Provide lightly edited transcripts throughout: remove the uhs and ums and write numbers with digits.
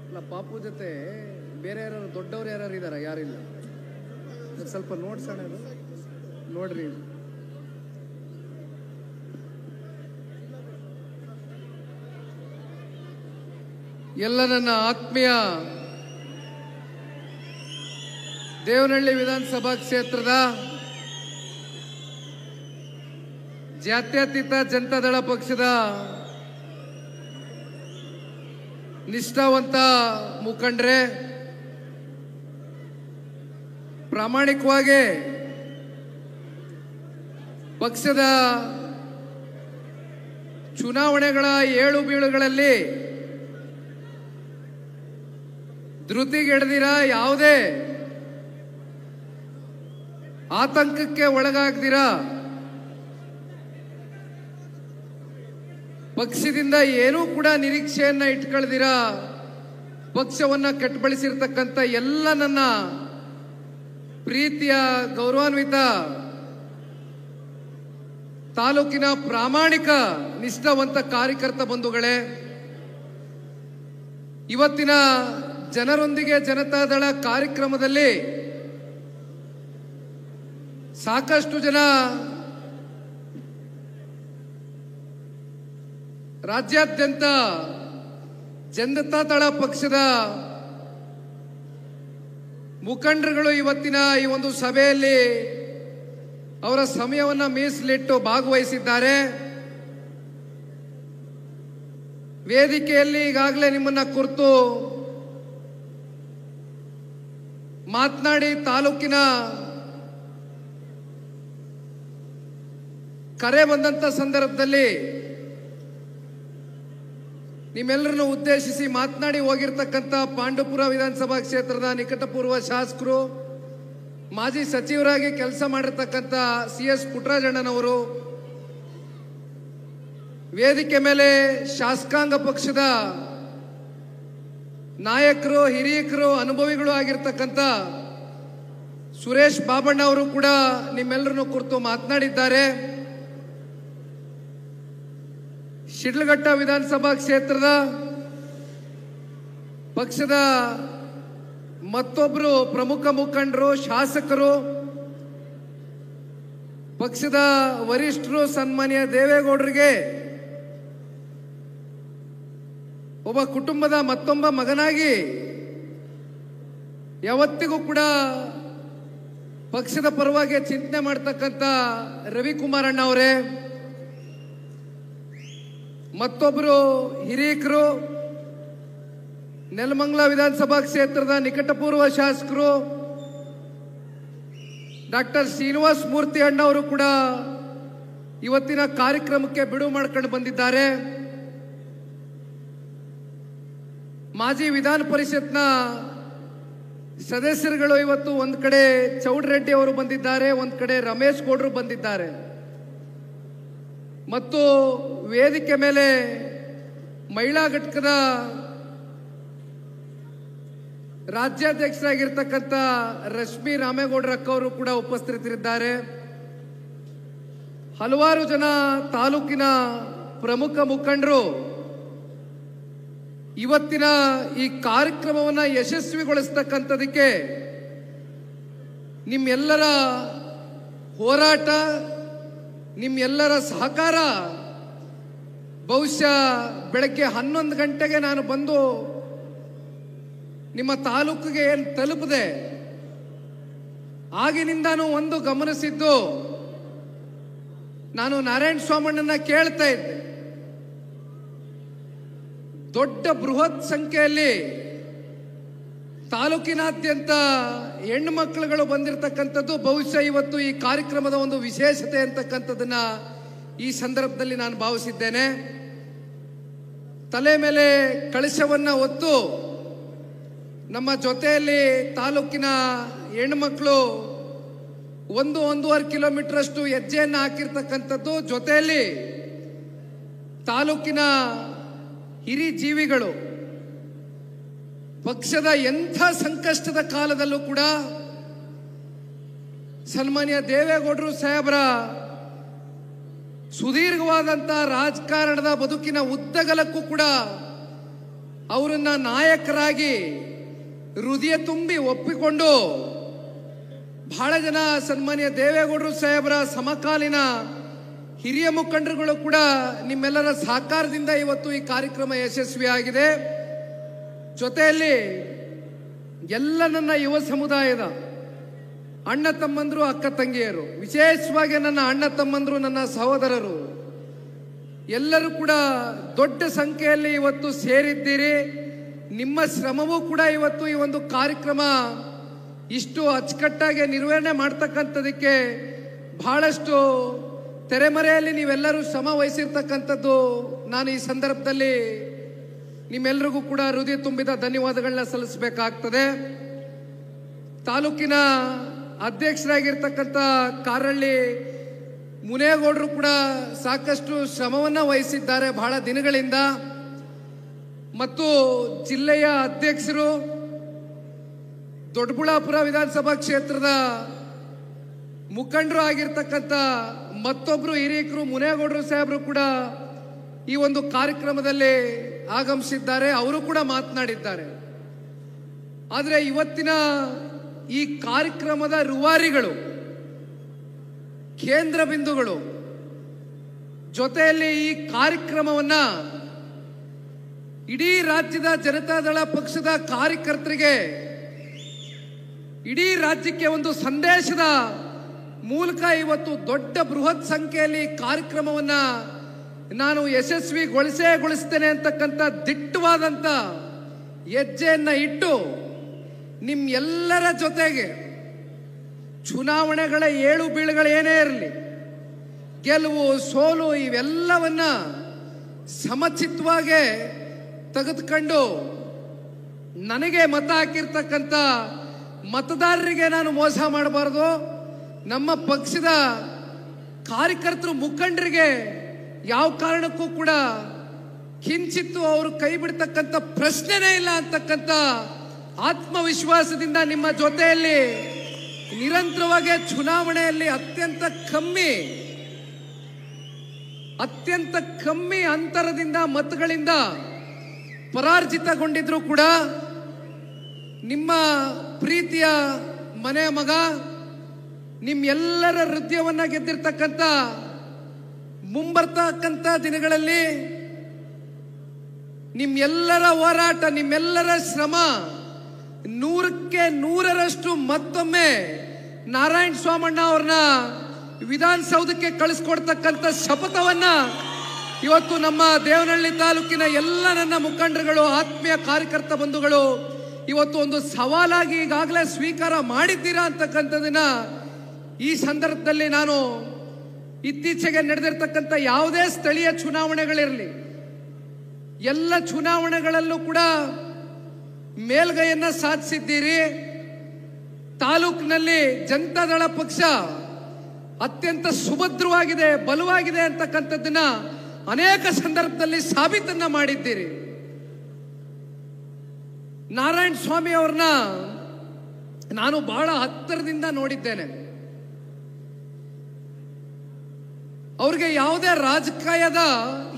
ಅಲ್ಲ, ಪಾಪು ಜೊತೆ ಬೇರೆ ಯಾರು ದೊಡ್ಡವ್ರು ಯಾರು ಇದಾರ? ಯಾರಿಲ್ಲ. ಸ್ವಲ್ಪ ನೋಡ್ಸೋಣ, ನೋಡ್ರಿ. ಎಲ್ಲ ನನ್ನ ಆತ್ಮೀಯ ದೇವನಹಳ್ಳಿ ವಿಧಾನಸಭಾ ಕ್ಷೇತ್ರದ ಜಾತ್ಯತೀತ ಜನತಾದಳ ಪಕ್ಷದ ನಿಷ್ಠಾವಂತ ಮುಖಂಡರೇ, ಪ್ರಾಮಾಣಿಕವಾಗಿ ಪಕ್ಷದ ಚುನಾವಣೆಗಳ ಏಳು ಬೀಳುಗಳಲ್ಲಿ ಧೃತಿಗೆಡದಿರ, ಯಾವುದೇ ಆತಂಕಕ್ಕೆ ಒಳಗಾಗದಿರ ಪಕ್ಷದಿಂದ ಏನೂ ಕೂಡ ನಿರೀಕ್ಷೆಯನ್ನ ಇಟ್ಕೊಳ್ದಿರ ಪಕ್ಷವನ್ನ ಕಟ್ಟಬಳಿಸಿರ್ತಕ್ಕಂಥ ಎಲ್ಲ ನನ್ನ ಪ್ರೀತಿಯ ಗೌರವಾನ್ವಿತ ತಾಲೂಕಿನ ಪ್ರಾಮಾಣಿಕ ನಿಷ್ಠಾವಂತ ಕಾರ್ಯಕರ್ತ ಬಂಧುಗಳೇ, ಇವತ್ತಿನ ಜನರೊಂದಿಗೆ ಜನತಾದಳ ಕಾರ್ಯಕ್ರಮದಲ್ಲಿ ಸಾಕಷ್ಟು ಜನ ರಾಜ್ಯಾದ್ಯಂತ ಜನತಾದಳ ಪಕ್ಷದ ಮುಖಂಡರುಗಳು ಇವತ್ತಿನ ಈ ಒಂದು ಸಭೆಯಲ್ಲಿ ಅವರ ಸಮಯವನ್ನು ಮೀಸಲಿಟ್ಟು ಭಾಗವಹಿಸಿದ್ದಾರೆ. ವೇದಿಕೆಯಲ್ಲಿ ಈಗಾಗಲೇ ನಿಮ್ಮನ್ನ ಕುರಿತು ಮಾತನಾಡಿ ತಾಲೂಕಿನ ಕರೆ ಬಂದಂತ ಸಂದರ್ಭದಲ್ಲಿ ನಿಮ್ಮೆಲ್ಲರನ್ನು ಉದ್ದೇಶಿಸಿ ಮಾತನಾಡಿ ಹೋಗಿರ್ತಕ್ಕಂಥ ಪಾಂಡವಪುರ ವಿಧಾನಸಭಾ ಕ್ಷೇತ್ರದ ನಿಕಟಪೂರ್ವ ಶಾಸಕರು, ಮಾಜಿ ಸಚಿವರಾಗಿ ಕೆಲಸ ಮಾಡಿರ್ತಕ್ಕಂಥ CS ಪುಟ್ಟರಾಜಣ್ಣನವರು, ವೇದಿಕೆ ಮೇಲೆ ಶಾಸಕಾಂಗ ಪಕ್ಷದ ನಾಯಕರು, ಹಿರಿಯಕರು, ಅನುಭವಿಗಳು ಆಗಿರ್ತಕ್ಕಂಥ ಸುರೇಶ್ ಬಾಬಣ್ಣ ಅವರು ಕೂಡ ನಿಮ್ಮೆಲ್ಲರನ್ನು ಕುರಿತು ಮಾತನಾಡಿದ್ದಾರೆ. ಶಿಡ್ಲಘಟ್ಟ ವಿಧಾನಸಭಾ ಕ್ಷೇತ್ರದ ಪಕ್ಷದ ಮತ್ತೊಬ್ಬರು ಪ್ರಮುಖ ಮುಖಂಡರು, ಶಾಸಕರು, ಪಕ್ಷದ ವರಿಷ್ಠರು, ಸನ್ಮಾನ್ಯ ದೇವೇಗೌಡರಿಗೆ ಒಬ್ಬ ಕುಟುಂಬದ ಮತ್ತೊಬ್ಬ ಮಗನಾಗಿ ಯಾವತ್ತಿಗೂ ಕೂಡ ಪಕ್ಷದ ಪರವಾಗಿ ಚಿಂತನೆ ಮಾಡ್ತಕ್ಕಂಥ ರವಿಕುಮಾರಣ್ಣ ಅವರೇ, ಮತ್ತೊಬ್ಬರು ಹಿರಿಯಕರು, ನೆಲಮಂಗಲ ವಿಧಾನಸಭಾ ಕ್ಷೇತ್ರದ ನಿಕಟಪೂರ್ವ ಶಾಸಕರು ಡಾಕ್ಟರ್ ಶ್ರೀನಿವಾಸ ಮೂರ್ತಿ ಅಣ್ಣವರು ಕೂಡ ಇವತ್ತಿನ ಕಾರ್ಯಕ್ರಮಕ್ಕೆ ಬಿಡುವು ಮಾಡ್ಕೊಂಡು ಬಂದಿದ್ದಾರೆ. ಮಾಜಿ ವಿಧಾನ ಪರಿಷತ್ನ ಸದಸ್ಯರುಗಳು ಇವತ್ತು ಒಂದ್ ಕಡೆ ಚೌಡರೆಡ್ಡಿ ಅವರು ಬಂದಿದ್ದಾರೆ, ಒಂದ್ ಕಡೆ ರಮೇಶ್ ಗೌಡರು ಬಂದಿದ್ದಾರೆ. ಮತ್ತು ವೇದಿಕೆ ಮೇಲೆ ಮಹಿಳಾ ಘಟಕದ ರಾಜ್ಯಾಧ್ಯಕ್ಷರಾಗಿರ್ತಕ್ಕಂಥ ರಶ್ಮಿ ರಾಮೇಗೌಡರಕ್ಕವರು ಕೂಡ ಉಪಸ್ಥಿತರಿದ್ದಾರೆ. ಹಲವಾರು ಜನ ತಾಲೂಕಿನ ಪ್ರಮುಖ ಮುಖಂಡರು ಇವತ್ತಿನ ಈ ಕಾರ್ಯಕ್ರಮವನ್ನು ಯಶಸ್ವಿಗೊಳಿಸ್ತಕ್ಕಂಥದಕ್ಕೆ ನಿಮ್ಮೆಲ್ಲರ ಹೋರಾಟ, ನಿಮ್ಮೆಲ್ಲರ ಸಹಕಾರ, ಬಹುಶಃ ಬೆಳಗ್ಗೆ 11 ಗಂಟೆಗೆ ನಾನು ಬಂದು ನಿಮ್ಮ ತಾಲೂಕಿಗೆ ಏನು ತಲುಪದೆ ಆಗಿನಿಂದಾನು ಒಂದು ಗಮನಿಸಿದ್ದು, ನಾನು ನಾರಾಯಣ ಸ್ವಾಮಣ್ಣನ ಕೇಳ್ತಾ ಇದ್ದೆ, ದೊಡ್ಡ ಬೃಹತ್ ಸಂಖ್ಯೆಯಲ್ಲಿ ತಾಲೂಕಿನಾದ್ಯಂತ ಹೆಣ್ಣು ಮಕ್ಕಳುಗಳು ಬಂದಿರತಕ್ಕಂಥದ್ದು ಬಹುಶಃ ಇವತ್ತು ಈ ಕಾರ್ಯಕ್ರಮದ ಒಂದು ವಿಶೇಷತೆ ಅಂತಕ್ಕಂಥದ್ದನ್ನ ಈ ಸಂದರ್ಭದಲ್ಲಿ ನಾನು ಭಾವಿಸಿದ್ದೇನೆ. ತಲೆ ಮೇಲೆ ಕಳಶವನ್ನ ಹೊತ್ತು ನಮ್ಮ ಜೊತೆಯಲ್ಲಿ ತಾಲೂಕಿನ ಹೆಣ್ಣುಮಕ್ಕಳು 1-1.5 ಕಿಲೋಮೀಟರ್ ಅಷ್ಟು ಹೆಜ್ಜೆಯನ್ನು ಹಾಕಿರ್ತಕ್ಕಂಥದ್ದು, ಜೊತೆಯಲ್ಲಿ ತಾಲೂಕಿನ ಹಿರಿ ಜೀವಿಗಳು ಪಕ್ಷದ ಎಂಥ ಸಂಕಷ್ಟದ ಕಾಲದಲ್ಲೂ ಕೂಡ ಸನ್ಮಾನ್ಯ ದೇವೇಗೌಡರು ಸಾಹೇಬರ ಸುದೀರ್ಘವಾದಂತಹ ರಾಜಕಾರಣದ ಬದುಕಿನ ಉದ್ದಗಲಕ್ಕೂ ಕೂಡ ಅವರನ್ನ ನಾಯಕರಾಗಿ ಹೃದಯ ತುಂಬಿ ಒಪ್ಪಿಕೊಂಡು ಬಹಳ ಜನ ಸನ್ಮಾನ್ಯ ದೇವೇಗೌಡರು ಸಾಹೇಬರ ಸಮಕಾಲೀನ ಹಿರಿಯ ಮುಖಂಡರುಗಳು ಕೂಡ ನಿಮ್ಮೆಲ್ಲರ ಸಹಕಾರದಿಂದ ಇವತ್ತು ಈ ಕಾರ್ಯಕ್ರಮ ಯಶಸ್ವಿಯಾಗಿದೆ. ಜೊತೆಯಲ್ಲಿ ಎಲ್ಲ ನನ್ನ ಯುವ ಸಮುದಾಯದ ಅಣ್ಣ ತಮ್ಮಂದ್ರು, ಅಕ್ಕ ತಂಗಿಯರು, ವಿಶೇಷವಾಗಿ ನನ್ನ ಅಣ್ಣ ತಮ್ಮಂದ್ರು, ನನ್ನ ಸಹೋದರರು ಎಲ್ಲರೂ ಕೂಡ ದೊಡ್ಡ ಸಂಖ್ಯೆಯಲ್ಲಿ ಇವತ್ತು ಸೇರಿದ್ದೀರಿ. ನಿಮ್ಮ ಶ್ರಮವೂ ಕೂಡ ಇವತ್ತು ಈ ಒಂದು ಕಾರ್ಯಕ್ರಮ ಇಷ್ಟು ಅಚ್ಚುಕಟ್ಟಾಗಿ ನಿರ್ವಹಣೆ ಮಾಡ್ತಕ್ಕಂಥದಕ್ಕೆ ಬಹಳಷ್ಟು ತೆರೆಮರೆಯಲ್ಲಿ ನೀವೆಲ್ಲರೂ ಶ್ರಮ ವಹಿಸಿರ್ತಕ್ಕಂಥದ್ದು ನಾನು ಈ ಸಂದರ್ಭದಲ್ಲಿ ನಿಮ್ಮೆಲ್ಲರಿಗೂ ಕೂಡ ಹೃದಯ ತುಂಬಿದ ಧನ್ಯವಾದಗಳನ್ನ ಸಲ್ಲಿಸಬೇಕಾಗ್ತದೆ. ತಾಲೂಕಿನ ಅಧ್ಯಕ್ಷರಾಗಿರ್ತಕ್ಕಂಥ ಕಾರಹಳ್ಳಿ ಮುನೇಗೌಡರು ಕೂಡ ಸಾಕಷ್ಟು ಶ್ರಮವನ್ನು ವಹಿಸಿದ್ದಾರೆ ಬಹಳ ದಿನಗಳಿಂದ. ಮತ್ತು ಜಿಲ್ಲೆಯ ಅಧ್ಯಕ್ಷರು, ದೊಡ್ಡಬಳ್ಳಾಪುರ ವಿಧಾನಸಭಾ ಕ್ಷೇತ್ರದ ಮುಖಂಡರು ಆಗಿರ್ತಕ್ಕಂಥ ಮತ್ತೊಬ್ಬರು ಹಿರಿಯಕರು ಮುನೇಗೌಡರು ಸಾಹೇಬರು ಕೂಡ ಈ ಒಂದು ಕಾರ್ಯಕ್ರಮದಲ್ಲಿ ಆಗಮಿಸಿದ್ದಾರೆ. ಅವರು ಕೂಡ ಮಾತನಾಡಿದ್ದಾರೆ. ಆದರೆ ಇವತ್ತಿನ ಈ ಕಾರ್ಯಕ್ರಮದ ರೂವಾರಿಗಳು, ಕೇಂದ್ರ ಬಿಂದುಗಳು, ಜೊತೆಯಲ್ಲಿ ಈ ಕಾರ್ಯಕ್ರಮವನ್ನ ಇಡೀ ರಾಜ್ಯದ ಜನತಾದಳ ಪಕ್ಷದ ಕಾರ್ಯಕರ್ತರಿಗೆ, ಇಡೀ ರಾಜ್ಯಕ್ಕೆ ಒಂದು ಸಂದೇಶದ ಮೂಲಕ ಇವತ್ತು ದೊಡ್ಡ ಬೃಹತ್ ಸಂಖ್ಯೆಯಲ್ಲಿ ಕಾರ್ಯಕ್ರಮವನ್ನ ನಾನು ಯಶಸ್ವಿಗೊಳಿಸ್ತೇನೆ ಅಂತಕ್ಕಂಥ ದಿಟ್ಟವಾದಂಥ ಹೆಜ್ಜೆಯನ್ನ ಇಟ್ಟು ನಿಮ್ಮೆಲ್ಲರ ಜೊತೆಗೆ ಚುನಾವಣೆಗಳ ಏಳು ಬೀಳುಗಳು ಏನೇ ಇರಲಿ, ಗೆಲುವು ಸೋಲು ಇವೆಲ್ಲವನ್ನ ಸಮಚಿತ್ತವಾಗಿ ತೆಗೆದುಕೊಂಡು ನನಗೆ ಮತ ಹಾಕಿರ್ತಕ್ಕಂಥ ಮತದಾರರಿಗೆ ನಾನು ಮೋಸ ಮಾಡಬಾರ್ದು. ನಮ್ಮ ಪಕ್ಷದ ಕಾರ್ಯಕರ್ತರು, ಮುಖಂಡರಿಗೆ ಯಾವ ಕಾರಣಕ್ಕೂ ಕೂಡ ಕಿಂಚಿತ್ತು ಅವರು ಕೈ ಬಿಡ್ತಕ್ಕಂಥ ಪ್ರಶ್ನೆನೇ ಇಲ್ಲ ಅಂತಕ್ಕಂಥ ಆತ್ಮವಿಶ್ವಾಸದಿಂದ ನಿಮ್ಮ ಜೊತೆಯಲ್ಲಿ ನಿರಂತರವಾಗಿ ಚುನಾವಣೆಯಲ್ಲಿ ಅತ್ಯಂತ ಕಮ್ಮಿ ಅಂತರದಿಂದ ಮತಗಳಿಂದ ಪರಾರ್ಜಿತಗೊಂಡಿದ್ರು ಕೂಡ ನಿಮ್ಮ ಪ್ರೀತಿಯ ಮನೆಯ ಮಗ, ನಿಮ್ಮೆಲ್ಲರ ಹೃದಯವನ್ನ ಗೆದ್ದಿರ್ತಕ್ಕಂಥ ಮುಂಬರ್ತಕ್ಕಂಥ ದಿನಗಳಲ್ಲಿ ನಿಮ್ಮೆಲ್ಲರ ಹೋರಾಟ, ನಿಮ್ಮೆಲ್ಲರ ಶ್ರಮ 100ಕ್ಕೆ 100ರಷ್ಟು ಮತ್ತೊಮ್ಮೆ ನಾರಾಯಣ ಸ್ವಾಮಣ್ಣ ಅವ್ರನ್ನ ವಿಧಾನಸೌಧಕ್ಕೆ ಕಳಿಸ್ಕೊಡ್ತಕ್ಕಂಥ ಶಪಥವನ್ನ ಇವತ್ತು ನಮ್ಮ ದೇವನಹಳ್ಳಿ ತಾಲೂಕಿನ ಎಲ್ಲ ನನ್ನ ಮುಖಂಡರುಗಳು, ಆತ್ಮೀಯ ಕಾರ್ಯಕರ್ತ ಬಂಧುಗಳು ಇವತ್ತು ಒಂದು ಸವಾಲಾಗಿ ಈಗಾಗಲೇ ಸ್ವೀಕಾರ ಮಾಡಿದ್ದೀರಾ ಅಂತಕ್ಕಂಥದನ್ನ ಈ ಸಂದರ್ಭದಲ್ಲಿ ನಾನು ಇತ್ತೀಚೆಗೆ ನಡೆದಿರ್ತಕ್ಕಂಥ ಯಾವುದೇ ಸ್ಥಳೀಯ ಚುನಾವಣೆಗಳಿರಲಿ, ಎಲ್ಲ ಚುನಾವಣೆಗಳಲ್ಲೂ ಕೂಡ ಮೇಲ್ಗೈಯನ್ನ ಸಾಧಿಸಿದ್ದೀರಿ. ತಾಲೂಕಿನಲ್ಲಿ ಜನತಾದಳ ಪಕ್ಷ ಅತ್ಯಂತ ಸುಭದ್ರವಾಗಿದೆ, ಬಲವಾಗಿದೆ ಅಂತಕ್ಕಂಥದ್ದನ್ನ ಅನೇಕ ಸಂದರ್ಭದಲ್ಲಿ ಸಾಬೀತನ್ನ ಮಾಡಿದ್ದೀರಿ. ನಾರಾಯಣ ಸ್ವಾಮಿ ಅವ್ರನ್ನ ನಾನು ಬಹಳ ಹತ್ತಿರದಿಂದ ನೋಡಿದ್ದೇನೆ. ಅವ್ರಿಗೆ ಯಾವುದೇ ರಾಜಕೀಯದ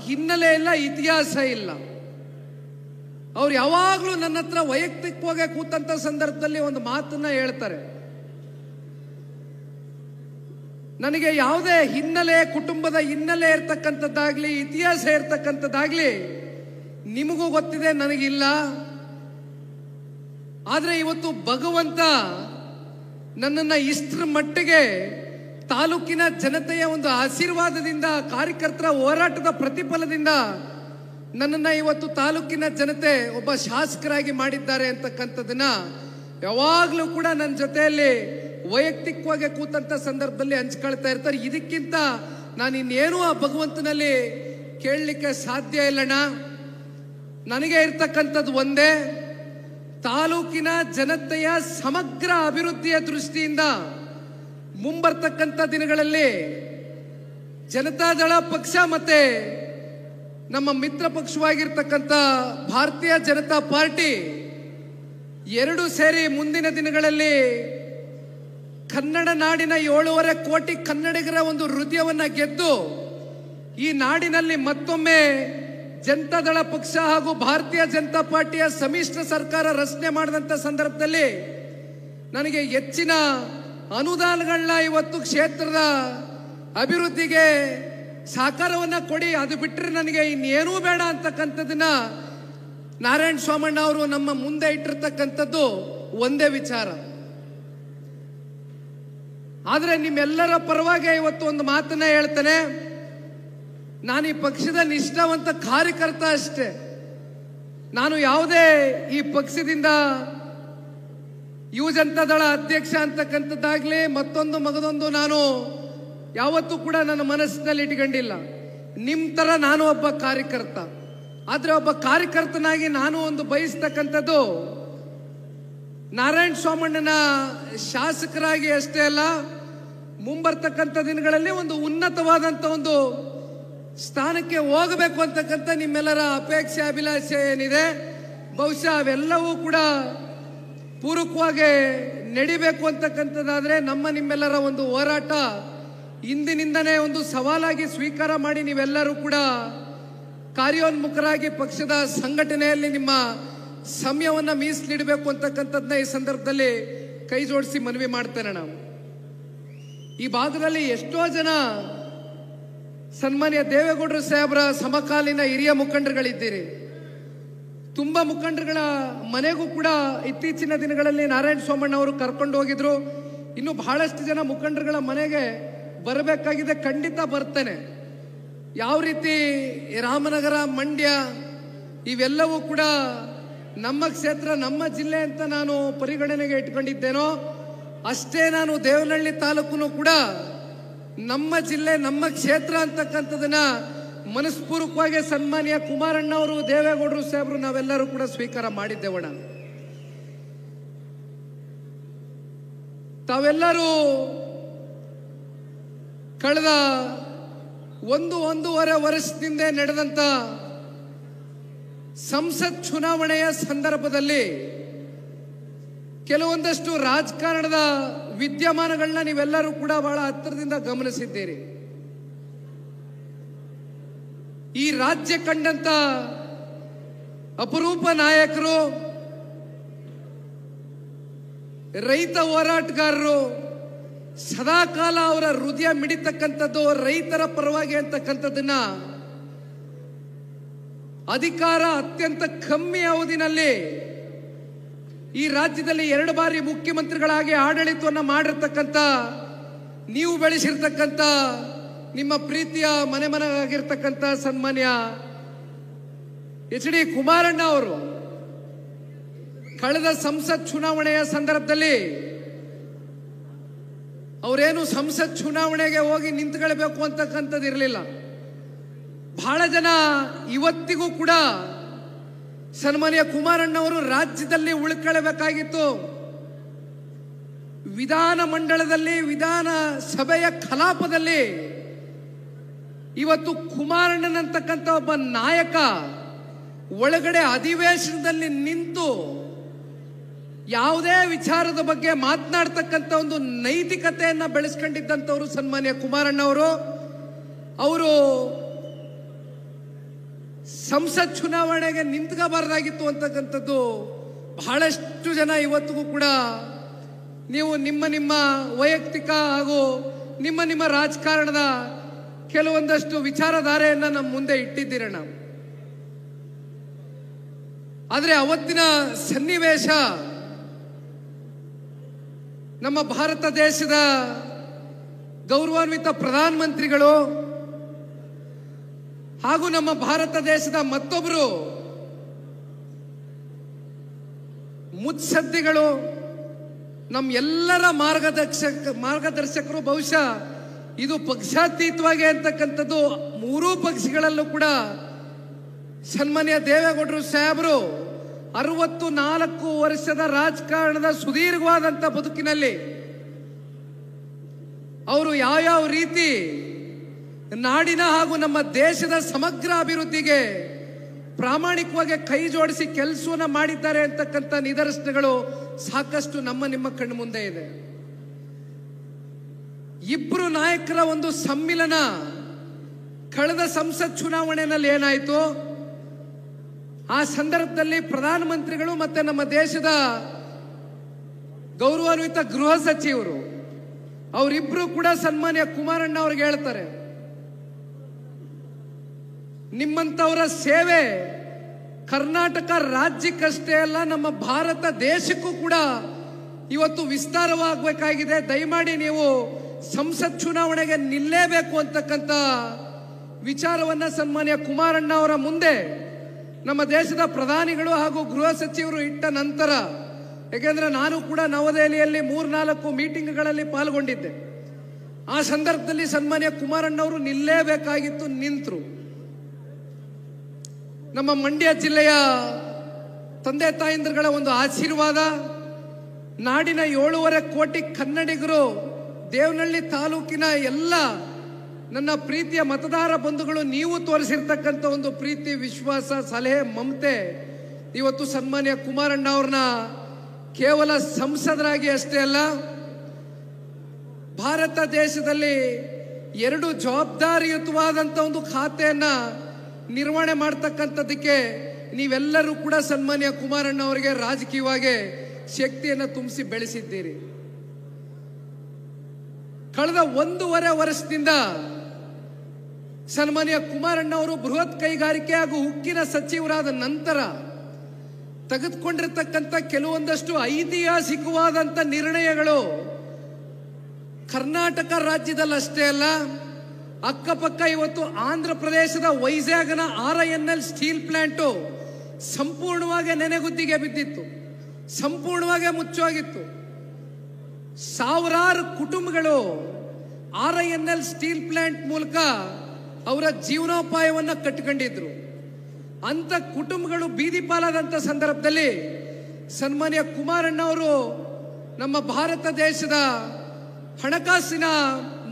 ಹಿನ್ನೆಲೆ ಇಲ್ಲ, ಇತಿಹಾಸ ಇಲ್ಲ. ಅವ್ರು ಯಾವಾಗಲೂ ನನ್ನ ಹತ್ರ ವೈಯಕ್ತಿಕವಾಗಿ ಕೂತಂತ ಸಂದರ್ಭದಲ್ಲಿ ಒಂದು ಮಾತನ್ನ ಹೇಳ್ತಾರೆ, ನನಗೆ ಯಾವುದೇ ಹಿನ್ನೆಲೆ, ಕುಟುಂಬದ ಹಿನ್ನೆಲೆ ಇರ್ತಕ್ಕಂಥದ್ದಾಗ್ಲಿ, ಇತಿಹಾಸ ಇರ್ತಕ್ಕಂಥದ್ದಾಗ್ಲಿ ನಿಮಗೂ ಗೊತ್ತಿದೆ, ನನಗಿಲ್ಲ. ಆದ್ರೆ ಇವತ್ತು ಭಗವಂತ ನನ್ನನ್ನ ಇಷ್ಟರ ಮಟ್ಟಿಗೆ ತಾಲೂಕಿನ ಜನತೆಯ ಒಂದು ಆಶೀರ್ವಾದದಿಂದ, ಕಾರ್ಯಕರ್ತರ ಹೋರಾಟದ ಪ್ರತಿಫಲದಿಂದ ನನ್ನನ್ನ ಇವತ್ತು ತಾಲೂಕಿನ ಜನತೆ ಒಬ್ಬ ಶಾಸಕರಾಗಿ ಮಾಡಿದ್ದಾರೆ ಅಂತಕ್ಕಂಥದ್ದನ್ನ ಯಾವಾಗಲೂ ಕೂಡ ನನ್ನ ಜೊತೆಯಲ್ಲಿ ವೈಯಕ್ತಿಕವಾಗಿ ಕೂತಂತ ಸಂದರ್ಭದಲ್ಲಿ ಹಂಚ್ಕೊಳ್ತಾ ಇರ್ತಾರೆ. ಇದಕ್ಕಿಂತ ನಾನು ಇನ್ನೇನು ಆ ಭಗವಂತನಲ್ಲಿ ಕೇಳಲಿಕ್ಕೆ ಸಾಧ್ಯ ಇಲ್ಲಣ್ಣ. ನನಗೆ ಇರ್ತಕ್ಕಂಥದ್ದು ಒಂದೇ, ತಾಲೂಕಿನ ಜನತೆಯ ಸಮಗ್ರ ಅಭಿವೃದ್ಧಿಯ ದೃಷ್ಟಿಯಿಂದ ಮುಂಬರ್ತಕ್ಕಂಥ ದಿನಗಳಲ್ಲಿ ಜನತಾದಳ ಪಕ್ಷ ಮತ್ತೆ ನಮ್ಮ ಮಿತ್ರ ಪಕ್ಷವಾಗಿರ್ತಕ್ಕಂಥ ಭಾರತೀಯ ಜನತಾ ಪಾರ್ಟಿ ಎರಡು ಸೇರಿ ಮುಂದಿನ ದಿನಗಳಲ್ಲಿ ಕನ್ನಡ ನಾಡಿನ 7.5 ಕೋಟಿ ಕನ್ನಡಿಗರ ಒಂದು ಹೃದಯವನ್ನ ಗೆದ್ದು ಈ ನಾಡಿನಲ್ಲಿ ಮತ್ತೊಮ್ಮೆ ಜನತಾದಳ ಪಕ್ಷ ಹಾಗೂ ಭಾರತೀಯ ಜನತಾ ಪಾರ್ಟಿಯ ಸಮ್ಮಿಶ್ರ ಸರ್ಕಾರ ರಚನೆ ಮಾಡಿದಂಥ ಸಂದರ್ಭದಲ್ಲಿ ನನಗೆ ಹೆಚ್ಚಿನ ಅನುದಾನಗಳನ್ನ ಇವತ್ತು ಕ್ಷೇತ್ರದ ಅಭಿವೃದ್ಧಿಗೆ ಸಹಕಾರವನ್ನು ಕೊಡಿ, ಅದು ಬಿಟ್ಟರೆ ನನಗೆ ಇನ್ನೇನೂ ಬೇಡ ಅಂತಕ್ಕಂಥದ್ದನ್ನ ನಾರಾಯಣ ಸ್ವಾಮಣ್ಣ ಅವರು ನಮ್ಮ ಮುಂದೆ ಇಟ್ಟಿರ್ತಕ್ಕಂಥದ್ದು ಒಂದೇ ವಿಚಾರ. ಆದರೆ ನಿಮ್ಮೆಲ್ಲರ ಪರವಾಗಿ ಇವತ್ತು ಒಂದು ಮಾತನ್ನ ಹೇಳ್ತೇನೆ. ನಾನು ಈ ಪಕ್ಷದ ನಿಷ್ಠಾವಂತ ಕಾರ್ಯಕರ್ತ ಅಷ್ಟೇ. ನಾನು ಯಾವುದೇ ಈ ಪಕ್ಷದಿಂದ ಯುವ ಜನತಾದಳ ಅಧ್ಯಕ್ಷ ಅಂತಕ್ಕಂಥದ್ದಾಗಲಿ ಮತ್ತೊಂದು ಮಗದೊಂದು ನಾನು ಯಾವತ್ತೂ ಕೂಡ ನನ್ನ ಮನಸ್ಸಿನಲ್ಲಿ ಇಟ್ಕೊಂಡಿಲ್ಲ. ನಿಮ್ಮ ಥರ ನಾನು ಒಬ್ಬ ಕಾರ್ಯಕರ್ತ. ಆದರೆ ಒಬ್ಬ ಕಾರ್ಯಕರ್ತನಾಗಿ ನಾನು ಒಂದು ಬಯಸ್ತಕ್ಕಂಥದ್ದು ನಾರಾಯಣ ಸ್ವಾಮಣ್ಣನ ಶಾಸಕರಾಗಿ ಅಷ್ಟೇ ಅಲ್ಲ, ಮುಂಬರ್ತಕ್ಕಂಥ ದಿನಗಳಲ್ಲಿ ಒಂದು ಉನ್ನತವಾದಂಥ ಒಂದು ಸ್ಥಾನಕ್ಕೆ ಹೋಗಬೇಕು ಅಂತಕ್ಕಂಥ ನಿಮ್ಮೆಲ್ಲರ ಅಪೇಕ್ಷೆ ಅಭಿಲಾಷೆ ಏನಿದೆ, ಬಹುಶಃ ಅವೆಲ್ಲವೂ ಕೂಡ ಪೂರಕವಾಗಿ ನಡಿಬೇಕು ಅಂತಕ್ಕಂಥದ್ದಾದರೆ ನಿಮ್ಮೆಲ್ಲರ ಒಂದು ಹೋರಾಟ ಇಂದಿನಿಂದನೇ ಒಂದು ಸವಾಲಾಗಿ ಸ್ವೀಕಾರ ಮಾಡಿ ನೀವೆಲ್ಲರೂ ಕೂಡ ಕಾರ್ಯೋನ್ಮುಖರಾಗಿ ಪಕ್ಷದ ಸಂಘಟನೆಯಲ್ಲಿ ನಿಮ್ಮ ಸಮಯವನ್ನು ಮೀಸಲಿಡಬೇಕು ಅಂತಕ್ಕಂಥದ್ದನ್ನ ಈ ಸಂದರ್ಭದಲ್ಲಿ ಕೈ ಜೋಡಿಸಿ ಮನವಿ ಮಾಡ್ತೇನೆ. ನಾವು ಈ ಭಾಗದಲ್ಲಿ ಎಷ್ಟೋ ಜನ ಸನ್ಮಾನ್ಯ ದೇವೇಗೌಡರು ಸಾಹೇಬರ ಸಮಕಾಲೀನ ಹಿರಿಯ ಮುಖಂಡರುಗಳಿದ್ದೀರಿ. ತುಂಬ ಮುಖಂಡರುಗಳ ಮನೆಗೂ ಕೂಡ ಇತ್ತೀಚಿನ ದಿನಗಳಲ್ಲಿ ನಾರಾಯಣ ಸ್ವಾಮಣ್ಣ ಅವರು ಕರ್ಕೊಂಡು ಹೋಗಿದ್ರು. ಇನ್ನು ಬಹಳಷ್ಟು ಜನ ಮುಖಂಡರುಗಳ ಮನೆಗೆ ಬರಬೇಕಾಗಿದೆ, ಖಂಡಿತ ಬರ್ತೇನೆ. ಯಾವ ರೀತಿ ರಾಮನಗರ, ಮಂಡ್ಯ ಇವೆಲ್ಲವೂ ಕೂಡ ನಮ್ಮ ಕ್ಷೇತ್ರ, ನಮ್ಮ ಜಿಲ್ಲೆ ಅಂತ ನಾನು ಪರಿಗಣನೆಗೆ ಇಟ್ಕೊಂಡಿದ್ದೇನೋ ಅಷ್ಟೇ ನಾನು ದೇವನಹಳ್ಳಿ ತಾಲೂಕು ಕೂಡ ನಮ್ಮ ಜಿಲ್ಲೆ, ನಮ್ಮ ಕ್ಷೇತ್ರ ಅಂತಕ್ಕಂಥದನ್ನ ಮನಸ್ಪೂರ್ವಕವಾಗಿ ಸನ್ಮಾನ್ಯ ಕುಮಾರಣ್ಣ ಅವರು, ದೇವೇಗೌಡರು ಸಾಹೇಬರು ನಾವೆಲ್ಲರೂ ಕೂಡ ಸ್ವೀಕಾರ ಮಾಡಿದ್ದೇವಣ. ತಾವೆಲ್ಲರೂ ಕಳೆದ ಒಂದೂವರೆ ವರ್ಷದಿಂದ ನಡೆದಂತ ಸಂಸತ್ ಚುನಾವಣೆಯ ಸಂದರ್ಭದಲ್ಲಿ ಕೆಲವೊಂದಷ್ಟು ರಾಜಕಾರಣದ ವಿದ್ಯಮಾನಗಳನ್ನ ನೀವೆಲ್ಲರೂ ಕೂಡ ಬಹಳ ಹತ್ತಿರದಿಂದ ಗಮನಿಸಿದ್ದೀರಿ. ಈ ರಾಜ್ಯ ಕಂಡಂತ ಅಪರೂಪ ನಾಯಕರು, ರೈತ ಹೋರಾಟಗಾರರು, ಸದಾಕಾಲ ಅವರ ಹೃದಯ ಮಿಡಿತಕ್ಕಂಥದ್ದು ರೈತರ ಪರವಾಗಿ ಅಂತಕ್ಕಂಥದ್ದನ್ನ ಅಧಿಕಾರ ಅತ್ಯಂತ ಕಮ್ಮಿ ಅವಧಿನಲ್ಲಿ ಈ ರಾಜ್ಯದಲ್ಲಿ 2 ಬಾರಿ ಮುಖ್ಯಮಂತ್ರಿಗಳಾಗಿ ಆಡಳಿತವನ್ನು ಮಾಡಿರ್ತಕ್ಕಂಥ ನೀವು ಬೆಳೆಸಿರ್ತಕ್ಕಂಥ ನಿಮ್ಮ ಪ್ರೀತಿಯ ಮನೆಮನಾಗಿರ್ತಕ್ಕಂಥ ಸನ್ಮಾನ್ಯ ಎಚ್.ಡಿ. ಕುಮಾರಣ್ಣ ಅವರು ಕಳೆದ ಸಂಸತ್ ಚುನಾವಣೆಯ ಸಂದರ್ಭದಲ್ಲಿ ಅವರೇನು ಸಂಸತ್ ಚುನಾವಣೆಗೆ ಹೋಗಿ ನಿಂತ್ಕೊಳ್ಬೇಕು ಅಂತಕ್ಕಂಥದ್ದು ಇರಲಿಲ್ಲ. ಬಹಳ ಜನ ಇವತ್ತಿಗೂ ಕೂಡ ಸನ್ಮಾನ್ಯ ಕುಮಾರಣ್ಣವರು ರಾಜ್ಯದಲ್ಲಿ ಉಳ್ಕೊಳ್ಬೇಕಾಗಿತ್ತು. ವಿಧಾನ ಮಂಡಲದಲ್ಲಿ, ವಿಧಾನಸಭೆಯ ಕಲಾಪದಲ್ಲಿ ಇವತ್ತು ಕುಮಾರಣ್ಣನಂತಕ್ಕಂಥ ಒಬ್ಬ ನಾಯಕ ಒಳಗಡೆ ಅಧಿವೇಶನದಲ್ಲಿ ನಿಂತು ಯಾವುದೇ ವಿಚಾರದ ಬಗ್ಗೆ ಮಾತನಾಡ್ತಕ್ಕಂಥ ಒಂದು ನೈತಿಕತೆಯನ್ನ ಬೆಳೆಸ್ಕೊಂಡಿದ್ದಂಥವ್ರು ಸನ್ಮಾನ್ಯ ಕುಮಾರಣ್ಣವರು. ಅವರು ಸಂಸತ್ ಚುನಾವಣೆಗೆ ನಿಂತ್ಕೋಬಾರ್ದಾಗಿತ್ತು ಅಂತಕ್ಕಂಥದ್ದು ಬಹಳಷ್ಟು ಜನ ಇವತ್ತಿಗೂ ಕೂಡ ನೀವು ನಿಮ್ಮ ವೈಯಕ್ತಿಕ ಹಾಗೂ ನಿಮ್ಮ ರಾಜಕಾರಣದ ಕೆಲವೊಂದಷ್ಟು ವಿಚಾರಧಾರೆಯನ್ನ ನಮ್ಮ ಮುಂದೆ ಇಟ್ಟಿದ್ದೀರ ನಾವು. ಆದರೆ ಅವತ್ತಿನ ಸನ್ನಿವೇಶ ನಮ್ಮ ಭಾರತ ದೇಶದ ಗೌರವಾನ್ವಿತ ಪ್ರಧಾನಮಂತ್ರಿಗಳು ಹಾಗೂ ನಮ್ಮ ಭಾರತ ದೇಶದ ಮತ್ತೊಬ್ಬರು ಮುತ್ಸದ್ದಿಗಳು, ನಮ್ಮ ಎಲ್ಲರ ಮಾರ್ಗದರ್ಶಕರು, ಬಹುಶಃ ಇದು ಪಕ್ಷಾತೀತವಾಗಿ ಅಂತಕ್ಕಂಥದ್ದು 3 ಪಕ್ಷಗಳಲ್ಲೂ ಕೂಡ ಸನ್ಮಾನ್ಯ ದೇವೇಗೌಡರು ಸಾಹೇಬರು 64 ವರ್ಷದ ರಾಜಕಾರಣದ ಸುದೀರ್ಘವಾದಂಥ ಬದುಕಿನಲ್ಲಿ ಅವರು ಯಾವ ರೀತಿ ನಾಡಿನ ಹಾಗೂ ನಮ್ಮ ದೇಶದ ಸಮಗ್ರ ಅಭಿವೃದ್ಧಿಗೆ ಪ್ರಾಮಾಣಿಕವಾಗಿ ಕೈ ಜೋಡಿಸಿ ಕೆಲಸವನ್ನು ಮಾಡಿದ್ದಾರೆ ಅಂತಕ್ಕಂಥ ನಿದರ್ಶನಗಳು ಸಾಕಷ್ಟು ನಿಮ್ಮ ಕಣ್ಣು ಮುಂದೆ ಇದೆ. ಇಬ್ಬರು ನಾಯಕರ ಒಂದು ಸಮ್ಮಿಲನ ಕಳೆದ ಸಂಸತ್ ಚುನಾವಣೆಯಲ್ಲಿ ಏನಾಯಿತು, ಆ ಸಂದರ್ಭದಲ್ಲಿ ಪ್ರಧಾನಮಂತ್ರಿಗಳು ಮತ್ತೆ ನಮ್ಮ ದೇಶದ ಗೌರವಾನ್ವಿತ ಗೃಹ ಸಚಿವರು ಅವರಿಬ್ರು ಕೂಡ ಸನ್ಮಾನ್ಯ ಕುಮಾರಣ್ಣ ಅವ್ರಿಗೆ ಹೇಳ್ತಾರೆ, ನಿಮ್ಮಂತವರ ಸೇವೆ ಕರ್ನಾಟಕ ರಾಜ್ಯಕ್ಕಷ್ಟೇ ಅಲ್ಲ, ನಮ್ಮ ಭಾರತ ದೇಶಕ್ಕೂ ಕೂಡ ಇವತ್ತು ವಿಸ್ತಾರವಾಗಬೇಕಾಗಿದೆ. ದಯಮಾಡಿ ನೀವು ಸಂಸತ್ ಚುನಾವಣೆಗೆ ನಿಲ್ಲೇಬೇಕು ಅಂತಕ್ಕಂಥ ವಿಚಾರವನ್ನ ಸನ್ಮಾನ್ಯ ಕುಮಾರಣ್ಣ ಅವರ ಮುಂದೆ ನಮ್ಮ ದೇಶದ ಪ್ರಧಾನಿಗಳು ಹಾಗೂ ಗೃಹ ಸಚಿವರು ಇಟ್ಟ ನಂತರ, ಯಾಕೆಂದ್ರೆ ನಾನು ಕೂಡ ನವದೆಹಲಿಯಲ್ಲಿ 3-4 ಮೀಟಿಂಗ್ಗಳಲ್ಲಿ ಪಾಲ್ಗೊಂಡಿದ್ದೆ. ಆ ಸಂದರ್ಭದಲ್ಲಿ ಸನ್ಮಾನ್ಯ ಕುಮಾರಣ್ಣ ಅವರು ನಿಲ್ಲೇಬೇಕಾಗಿತ್ತು, ನಿಂತರು. ನಮ್ಮ ಮಂಡ್ಯ ಜಿಲ್ಲೆಯ ತಂದೆ ತಾಯಂದಿರುಗಳ ಒಂದು ಆಶೀರ್ವಾದ, ನಾಡಿನ 7.5 ಕೋಟಿ ಕನ್ನಡಿಗರು, ದೇವನಹಳ್ಳಿ ತಾಲೂಕಿನ ಎಲ್ಲ ನನ್ನ ಪ್ರೀತಿಯ ಮತದಾರ ಬಂಧುಗಳು, ನೀವು ತೋರಿಸಿರ್ತಕ್ಕಂಥ ಒಂದು ಪ್ರೀತಿ, ವಿಶ್ವಾಸ, ಸಲಹೆ, ಮಮತೆ ಇವತ್ತು ಸನ್ಮಾನ್ಯ ಕುಮಾರಣ್ಣ ಅವ್ರನ್ನ ಕೇವಲ ಸಂಸದರಾಗಿ ಅಷ್ಟೇ ಅಲ್ಲ, ಭಾರತ ದೇಶದಲ್ಲಿ 2 ಜವಾಬ್ದಾರಿಯುತವಾದಂಥ ಒಂದು ಖಾತೆಯನ್ನ ನಿರ್ವಹಣೆ ಮಾಡ್ತಕ್ಕಂಥದ್ದಕ್ಕೆ ನೀವೆಲ್ಲರೂ ಕೂಡ ಸನ್ಮಾನ್ಯ ಕುಮಾರಣ್ಣ ಅವರಿಗೆ ರಾಜಕೀಯವಾಗಿ ಶಕ್ತಿಯನ್ನು ತುಂಬಿಸಿ ಬೆಳೆಸಿದ್ದೀರಿ. ಕಳೆದ 1.5 ವರ್ಷದಿಂದ ಸನ್ಮಾನ್ಯ ಕುಮಾರಣ್ಣ ಅವರು ಬೃಹತ್ ಕೈಗಾರಿಕೆ ಹಾಗೂ ಉಕ್ಕಿನ ಸಚಿವರಾದ ನಂತರ ತೆಗೆದುಕೊಂಡಿರ್ತಕ್ಕಂಥ ಕೆಲವೊಂದಷ್ಟು ಐತಿಹಾಸಿಕವಾದಂಥ ನಿರ್ಣಯಗಳು ಕರ್ನಾಟಕ ರಾಜ್ಯದಲ್ಲಿ ಅಷ್ಟೇ ಅಲ್ಲ, ಅಕ್ಕಪಕ್ಕ ಇವತ್ತು ಆಂಧ್ರ ಪ್ರದೇಶದ ವೈಜಾಗ್ನ RINL ಸ್ಟೀಲ್ ಪ್ಲಾಂಟು ಸಂಪೂರ್ಣವಾಗಿ ನೆನೆಗುದ್ದಿಗೆ ಬಿದ್ದಿತ್ತು, ಸಂಪೂರ್ಣವಾಗಿ ಮುಚ್ಚೋಗಿತ್ತು. ಸಾವಿರಾರು ಕುಟುಂಬಗಳು RINL ಸ್ಟೀಲ್ ಪ್ಲಾಂಟ್ ಮೂಲಕ ಅವರ ಜೀವನೋಪಾಯವನ್ನು ಕಟ್ಟಿಕೊಂಡಿದ್ರು. ಅಂತ ಕುಟುಂಬಗಳು ಬೀದಿ ಪಾಲಾದಂಥ ಸಂದರ್ಭದಲ್ಲಿ ಸನ್ಮಾನ್ಯ ಕುಮಾರಣ್ಣ ಅವರು ನಮ್ಮ ಭಾರತ ದೇಶದ ಹಣಕಾಸಿನ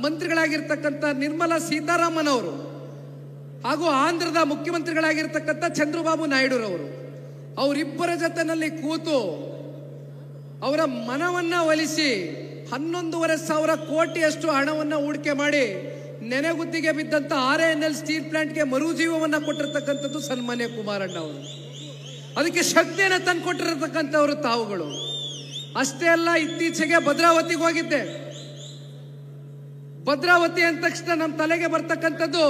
ಮಂತ್ರಿಗಳಾಗಿರ್ತಕ್ಕಂಥ ನಿರ್ಮಲಾ ಸೀತಾರಾಮನ್ ಅವರು ಹಾಗೂ ಆಂಧ್ರದ ಮುಖ್ಯಮಂತ್ರಿಗಳಾಗಿರ್ತಕ್ಕಂಥ ಚಂದ್ರಬಾಬು ನಾಯ್ಡುರವರು ಅವರಿಬ್ಬರ ಜೊತೆನಲ್ಲಿ ಕೂತು ಅವರ ಮನವನ್ನ ಒಲಿಸಿ 11,500 ಕೋಟಿಯಷ್ಟು ಹಣವನ್ನು ಹೂಡಿಕೆ ಮಾಡಿ ನೆನೆಗುದ್ದಿಗೆ ಬಿದ್ದಂತ RINL ಸ್ಟೀಲ್ ಪ್ಲಾಂಟ್ಗೆ ಮರುಜೀವವನ್ನ ಕೊಟ್ಟಿರ್ತಕ್ಕಂಥದ್ದು ಸನ್ಮಾನ್ಯ ಕುಮಾರಣ್ಣ ಅವರು. ಅದಕ್ಕೆ ಶಕ್ತಿಯನ್ನು ತಂದು ಕೊಟ್ಟಿರತಕ್ಕಂಥವರು ತಾವುಗಳು. ಅಷ್ಟೇ ಅಲ್ಲ, ಇತ್ತೀಚೆಗೆ ಭದ್ರಾವತಿಗೆ ಹೋಗಿದ್ದೆ. ಭದ್ರಾವತಿ ಅಂದ ತಕ್ಷಣ ನಮ್ಮ ತಲೆಗೆ ಬರ್ತಕ್ಕಂಥದ್ದು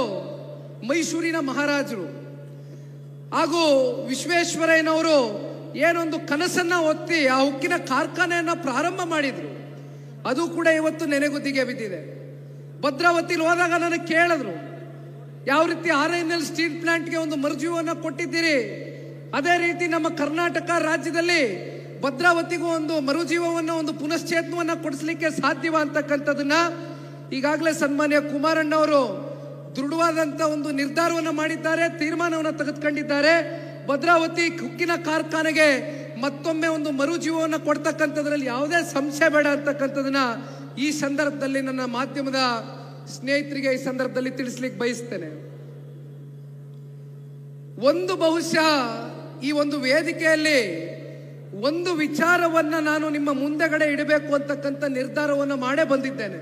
ಮೈಸೂರಿನ ಮಹಾರಾಜರು ಹಾಗೂ ವಿಶ್ವೇಶ್ವರಯ್ಯನವರು ಏನೊಂದು ಕನಸನ್ನ ಹೊತ್ತಿ ಆ ಉಕ್ಕಿನ ಕಾರ್ಖಾನೆಯನ್ನ ಪ್ರಾರಂಭ ಮಾಡಿದ್ರು. ಅದು ಕೂಡ ಇವತ್ತು ನೆನೆಗುದ್ದಿಗೆ ಬಿದ್ದಿದೆ. ಭದ್ರಾವತಿಲಿ ಹೋದಾಗ ನನಗೆ ಕೇಳಿದ್ರು, ಯಾವ ರೀತಿ RINL ಸ್ಟೀಲ್ ಪ್ಲಾಂಟ್ಗೆ ಒಂದು ಮರುಜೀವನ ಕೊಟ್ಟಿದ್ದೀರಿ, ಅದೇ ರೀತಿ ನಮ್ಮ ಕರ್ನಾಟಕ ರಾಜ್ಯದಲ್ಲಿ ಭದ್ರಾವತಿಗೂ ಒಂದು ಮರುಜೀವವನ್ನು, ಒಂದು ಪುನಶ್ಚೇತನವನ್ನ ಕೊಡಿಸ್ಲಿಕ್ಕೆ ಸಾಧ್ಯವ ಅಂತಕ್ಕಂಥದನ್ನ ಈಗಾಗಲೇ ಸನ್ಮಾನ್ಯ ಕುಮಾರಣ್ಣ ಅವರು ದೃಢವಾದಂತ ಒಂದು ನಿರ್ಧಾರವನ್ನು ಮಾಡಿದ್ದಾರೆ, ತೀರ್ಮಾನವನ್ನು ತೆಗೆದುಕೊಂಡಿದ್ದಾರೆ. ಭದ್ರಾವತಿ ಉಕ್ಕಿನ ಕಾರ್ಖಾನೆಗೆ ಮತ್ತೊಮ್ಮೆ ಒಂದು ಮರುಜೀವವನ್ನು ಕೊಡ್ತಕ್ಕಂಥದ್ರಲ್ಲಿ ಯಾವುದೇ ಸಂಶಯ ಬೇಡ ಅಂತಕ್ಕಂಥದನ್ನ ಈ ಸಂದರ್ಭದಲ್ಲಿ ನನ್ನ ಮಾಧ್ಯಮದ ಸ್ನೇಹಿತರಿಗೆ ಈ ಸಂದರ್ಭದಲ್ಲಿ ತಿಳಿಸ್ಲಿಕ್ಕೆ ಬಯಸ್ತೇನೆ. ಒಂದು ಬಹುಶಃ ಈ ಒಂದು ವೇದಿಕೆಯಲ್ಲಿ ಒಂದು ವಿಚಾರವನ್ನ ನಾನು ನಿಮ್ಮ ಮುಂದೆಗಡೆ ಇಡಬೇಕು ಅಂತಕ್ಕಂಥ ನಿರ್ಧಾರವನ್ನು ಮಾಡೇ ಬಂದಿದ್ದೇನೆ.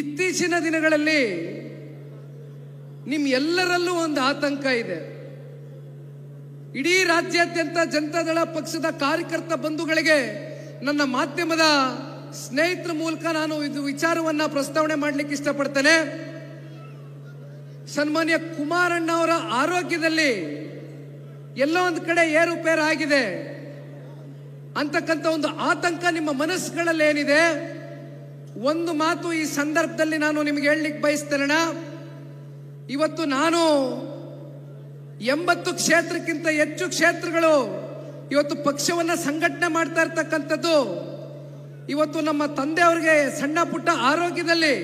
ಇತ್ತೀಚಿನ ದಿನಗಳಲ್ಲಿ ನಿಮ್ ಎಲ್ಲರಲ್ಲೂ ಒಂದು ಆತಂಕ ಇದೆ. ಇಡೀ ರಾಜ್ಯಾದ್ಯಂತ ಜನತಾದಳ ಪಕ್ಷದ ಕಾರ್ಯಕರ್ತ ಬಂಧುಗಳಿಗೆ ನನ್ನ ಮಾಧ್ಯಮದ ಸ್ನೇಹಿತರ ಮೂಲಕ ನಾನು ಇದು ವಿಚಾರವನ್ನ ಪ್ರಸ್ತಾವನೆ ಮಾಡಲಿಕ್ಕೆ ಇಷ್ಟಪಡ್ತೇನೆ. ಸನ್ಮಾನ್ಯ ಕುಮಾರಣ್ಣ ಅವರ ಆರೋಗ್ಯದಲ್ಲಿ ಎಲ್ಲೋ ಒಂದು ಕಡೆ ಏರುಪೇರು ಆಗಿದೆ ಅಂತಕ್ಕಂಥ ಒಂದು ಆತಂಕ ನಿಮ್ಮ ಮನಸ್ಸುಗಳಲ್ಲಿ ಏನಿದೆ, ಒಂದು ಮಾತು ಈ ಸಂದರ್ಭದಲ್ಲಿ ನಾನು ನಿಮಗೆ ಹೇಳಲಿಕ್ಕೆ ಬಯಸ್ತೇನೆ. ಇವತ್ತು ನಾನು 80 ಕ್ಷೇತ್ರಕ್ಕಿಂತ ಹೆಚ್ಚು ಕ್ಷೇತ್ರಗಳು ಇವತ್ತು ಪಕ್ಷವನ್ನ ಸಂಘಟನೆ ಮಾಡ್ತಾ ಇರ್ತಕ್ಕಂಥದ್ದು. ಇವತ್ತು ನಮ್ಮ ತಂದೆಯವರಿಗೆ ಸಣ್ಣ ಪುಟ್ಟ ಆರೋಗ್ಯದಲ್ಲಿ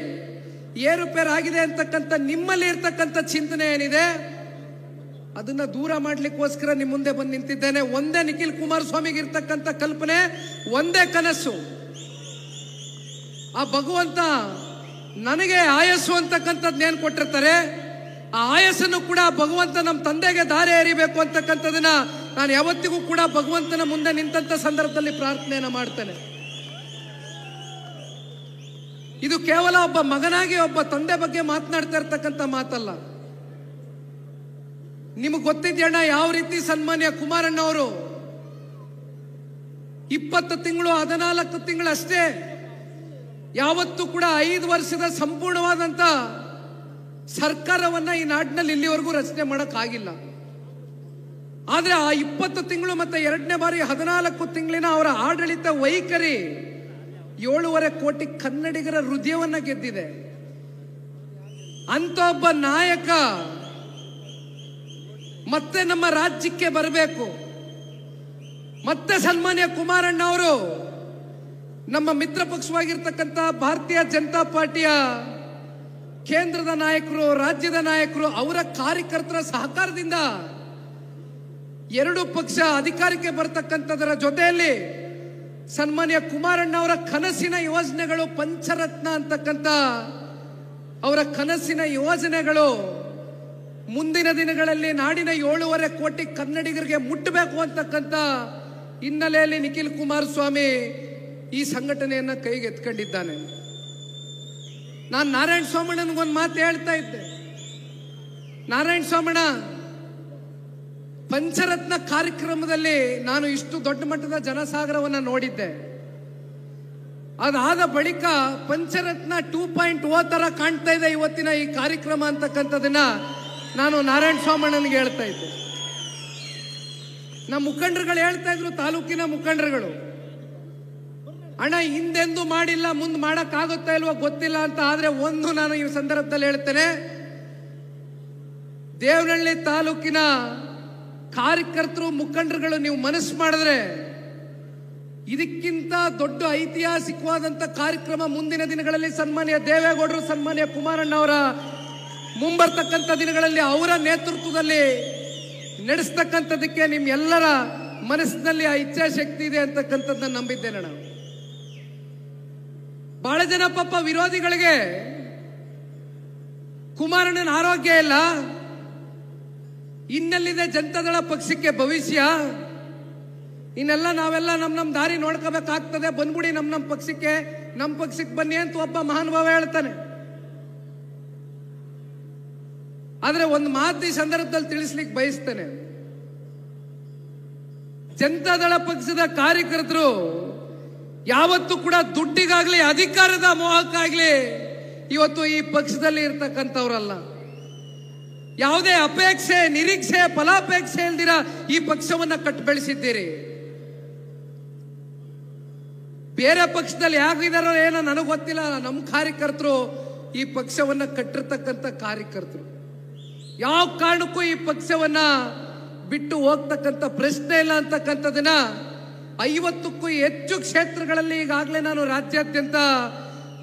ಏರುಪೇರು ಆಗಿದೆ ಅಂತಕ್ಕಂಥ ನಿಮ್ಮಲ್ಲಿ ಇರ್ತಕ್ಕಂಥ ಚಿಂತನೆ ಏನಿದೆ, ಅದನ್ನ ದೂರ ಮಾಡ್ಲಿಕ್ಕೋಸ್ಕರ ನಿಮ್ಮ ಮುಂದೆ ಬಂದು ನಿಂತಿದ್ದೇನೆ. ಒಂದೇ ನಿಖಿಲ್ ಕುಮಾರಸ್ವಾಮಿಗೆ ಇರ್ತಕ್ಕಂಥ ಕಲ್ಪನೆ, ಒಂದೇ ಕನಸು, ಆ ಭಗವಂತ ನನಗೆ ಆಯಸ್ಸು ಅಂತಕ್ಕಂಥದ್ದು ಏನ್ ಕೊಟ್ಟಿರ್ತಾರೆ, ಆ ಆಯಸ್ಸನ್ನು ಕೂಡ ಭಗವಂತ ನಮ್ಮ ತಂದೆಗೆ ದಾರಿ ಎರಿಬೇಕು ಅಂತಕ್ಕಂಥದನ್ನ ನಾನು ಯಾವತ್ತಿಗೂ ಕೂಡ ಭಗವಂತನ ಮುಂದೆ ನಿಂತ ಸಂದರ್ಭದಲ್ಲಿ ಪ್ರಾರ್ಥನೆಯನ್ನ ಮಾಡ್ತೇನೆ. ಇದು ಕೇವಲ ಒಬ್ಬ ಮಗನಾಗಿ ಒಬ್ಬ ತಂದೆ ಬಗ್ಗೆ ಮಾತನಾಡ್ತಾ ಇರ್ತಕ್ಕಂಥ ಮಾತಲ್ಲ. ನಿಮಗೆ ಗೊತ್ತಿದ್ಯಣ್ಣ ಯಾವ ರೀತಿ ಸನ್ಮಾನ್ಯ ಕುಮಾರಣ್ಣ ಅವರು 20 ತಿಂಗಳು 14 ತಿಂಗಳು ಅಷ್ಟೇ, ಯಾವತ್ತೂ ಕೂಡ 5 ವರ್ಷದ ಸಂಪೂರ್ಣವಾದಂತ ಸರ್ಕಾರವನ್ನ ಈ ನಾಡಿನಲ್ಲಿ ಇಲ್ಲಿವರೆಗೂ ರಚನೆ ಮಾಡಕ್ಕಾಗಿಲ್ಲ. ಆದ್ರೆ ಆ 20 ತಿಂಗಳು ಮತ್ತೆ 2ನೇ ಬಾರಿ 14 ತಿಂಗಳಿನ ಅವರ ಆಡಳಿತ ವೈಖರಿ 7.5 ಕೋಟಿ ಕನ್ನಡಿಗರ ಹೃದಯವನ್ನ ಗೆದ್ದಿದೆ. ಅಂತ ಒಬ್ಬ ನಾಯಕ ಮತ್ತೆ ನಮ್ಮ ರಾಜ್ಯಕ್ಕೆ ಬರಬೇಕು. ಮತ್ತೆ ಸನ್ಮಾನ್ಯ ಕುಮಾರಣ್ಣ ಅವರು ನಮ್ಮ ಮಿತ್ರ ಪಕ್ಷವಾಗಿರ್ತಕ್ಕಂಥ ಭಾರತೀಯ ಜನತಾ ಪಾರ್ಟಿಯ ಕೇಂದ್ರದ ನಾಯಕರು, ರಾಜ್ಯದ ನಾಯಕರು, ಅವರ ಕಾರ್ಯಕರ್ತರ ಸಹಕಾರದಿಂದ 2 ಪಕ್ಷ ಅಧಿಕಾರಕ್ಕೆ ಬರ್ತಕ್ಕಂಥದರ ಜೊತೆಯಲ್ಲಿ ಸನ್ಮಾನ್ಯ ಕುಮಾರಣ್ಣ ಅವರ ಕನಸಿನ ಯೋಜನೆಗಳು, ಪಂಚರತ್ನ ಅಂತಕ್ಕಂಥ ಅವರ ಕನಸಿನ ಯೋಜನೆಗಳು ಮುಂದಿನ ದಿನಗಳಲ್ಲಿ ನಾಡಿನ 7.5 ಕೋಟಿ ಕನ್ನಡಿಗರಿಗೆ ಮುಟ್ಟಬೇಕು ಅಂತಕ್ಕಂಥ ಹಿನ್ನೆಲೆಯಲ್ಲಿ ನಿಖಿಲ್ ಕುಮಾರಸ್ವಾಮಿ ಈ ಸಂಘಟನೆಯನ್ನ ಕೈಗೆತ್ಕೊಂಡಿದ್ದಾನೆ. ನಾನು ನಾರಾಯಣ ಸ್ವಾಮಣ್ಣನಿಗೊಂದು ಮಾತು ಹೇಳ್ತಾ ಇದ್ದೆ. ನಾರಾಯಣ ಸ್ವಾಮಣ್ಣ, ಪಂಚರತ್ನ ಕಾರ್ಯಕ್ರಮದಲ್ಲಿ ನಾನು ಇಷ್ಟು ದೊಡ್ಡ ಮಟ್ಟದ ಜನಸಾಗರವನ್ನ ನೋಡಿದ್ದೆ. ಅದಾದ ಬಳಿಕ ಪಂಚರತ್ನ 2.0 ತರ ಕಾಣ್ತಾ ಇದೆ ಇವತ್ತಿನ ಈ ಕಾರ್ಯಕ್ರಮ ಅಂತಕ್ಕಂಥದನ್ನ ನಾನು ನಾರಾಯಣ ಸ್ವಾಮಣ್ಣನಿಗೆ ಹೇಳ್ತಾ ಇದ್ದೆ. ನಮ್ಮ ಮುಖಂಡರುಗಳು ಹೇಳ್ತಾ ಇದ್ರು, ತಾಲೂಕಿನ ಮುಖಂಡರುಗಳು, ಅಣ್ಣ ಹಿಂದೆಂದು ಮಾಡಿಲ್ಲ, ಮುಂದೆ ಮಾಡಕ್ ಆಗುತ್ತಾ ಇಲ್ವೋ ಗೊತ್ತಿಲ್ಲ ಅಂತ. ಆದ್ರೆ ಒಂದು ನಾನು ಈ ಸಂದರ್ಭದಲ್ಲಿ ಹೇಳ್ತೇನೆ, ದೇವನಹಳ್ಳಿ ತಾಲೂಕಿನ ಕಾರ್ಯಕರ್ತರು, ಮುಖಂಡರುಗಳು ನೀವು ಮನಸ್ಸು ಮಾಡಿದ್ರೆ ಇದಕ್ಕಿಂತ ದೊಡ್ಡ ಐತಿಹಾಸಿಕವಾದಂತ ಕಾರ್ಯಕ್ರಮ ಮುಂದಿನ ದಿನಗಳಲ್ಲಿ ಸನ್ಮಾನ್ಯ ದೇವೇಗೌಡರು, ಸನ್ಮಾನ್ಯ ಕುಮಾರಣ್ಣ ಅವರ ಮುಂಬರ್ತಕ್ಕಂಥ ದಿನಗಳಲ್ಲಿ ಅವರ ನೇತೃತ್ವದಲ್ಲಿ ನಡೆಸ್ತಕ್ಕಂಥದಕ್ಕೆ ನಿಮ್ಮೆಲ್ಲರ ಮನಸ್ಸಿನಲ್ಲಿ ಆ ಇಚ್ಛಾಶಕ್ತಿ ಇದೆ ಅಂತಕ್ಕಂಥದ್ದನ್ನ ನಂಬಿದ್ದೇನೆ. ನಾವು ಬಹಳ ಜನ ಪಾಪ ವಿರೋಧಿಗಳಿಗೆ ಕುಮಾರಣ್ಣನ ಆರೋಗ್ಯ ಇಲ್ಲ, ಇನ್ನೆಲ್ಲಿದೆ ಜನತಾದಳ ಪಕ್ಷಕ್ಕೆ ಭವಿಷ್ಯ, ಇನ್ನೆಲ್ಲ ನಾವೆಲ್ಲ ನಮ್ಮ ದಾರಿ ನೋಡ್ಕೋಬೇಕಾಗ್ತದೆ, ಬಂದ್ಬಿಡಿ ನಮ್ಮ ಪಕ್ಷಕ್ಕೆ ಬನ್ನಿ ಅಂತ ಒಬ್ಬ ಮಹಾನುಭಾವ ಹೇಳ್ತಾನೆ. ಆದ್ರೆ ಒಂದು ಮಾತು ಈ ಸಂದರ್ಭದಲ್ಲಿ ತಿಳಿಸ್ಲಿಕ್ಕೆ ಬಯಸ್ತೇನೆ. ಜನತಾದಳ ಪಕ್ಷದ ಕಾರ್ಯಕರ್ತರು ಯಾವತ್ತೂ ಕೂಡ ದುಡ್ಡಿಗಾಗ್ಲಿ, ಅಧಿಕಾರದ ಮೋಹಕ್ಕಾಗ್ಲಿ ಇವತ್ತು ಈ ಪಕ್ಷದಲ್ಲಿ ಇರ್ತಕ್ಕಂಥವ್ರಲ್ಲ. ಯಾವುದೇ ಅಪೇಕ್ಷೆ, ನಿರೀಕ್ಷೆ, ಫಲಾಪೇಕ್ಷೆ ಇಲ್ದಿರ ಈ ಪಕ್ಷವನ್ನ ಕಟ್ಟು ಬೆಳೆಸಿದ್ದೀರಿ. ಬೇರೆ ಪಕ್ಷದಲ್ಲಿ ಯಾಕಿದಾರೋ ಏನೋ ನನಗೆ ಗೊತ್ತಿಲ್ಲ, ನಮ್ಮ ಕಾರ್ಯಕರ್ತರು ಈ ಪಕ್ಷವನ್ನ ಕಟ್ಟಿರ್ತಕ್ಕಂಥ ಕಾರ್ಯಕರ್ತರು ಯಾವ ಕಾರಣಕ್ಕೂ ಈ ಪಕ್ಷವನ್ನ ಬಿಟ್ಟು ಹೋಗ್ತಕ್ಕಂಥ ಪ್ರಶ್ನೆ ಇಲ್ಲ ಅಂತಕ್ಕಂಥದನ್ನ 50ಕ್ಕೂ ಹೆಚ್ಚು ಕ್ಷೇತ್ರಗಳಲ್ಲಿ ಈಗಾಗಲೇ ನಾನು ರಾಜ್ಯಾದ್ಯಂತ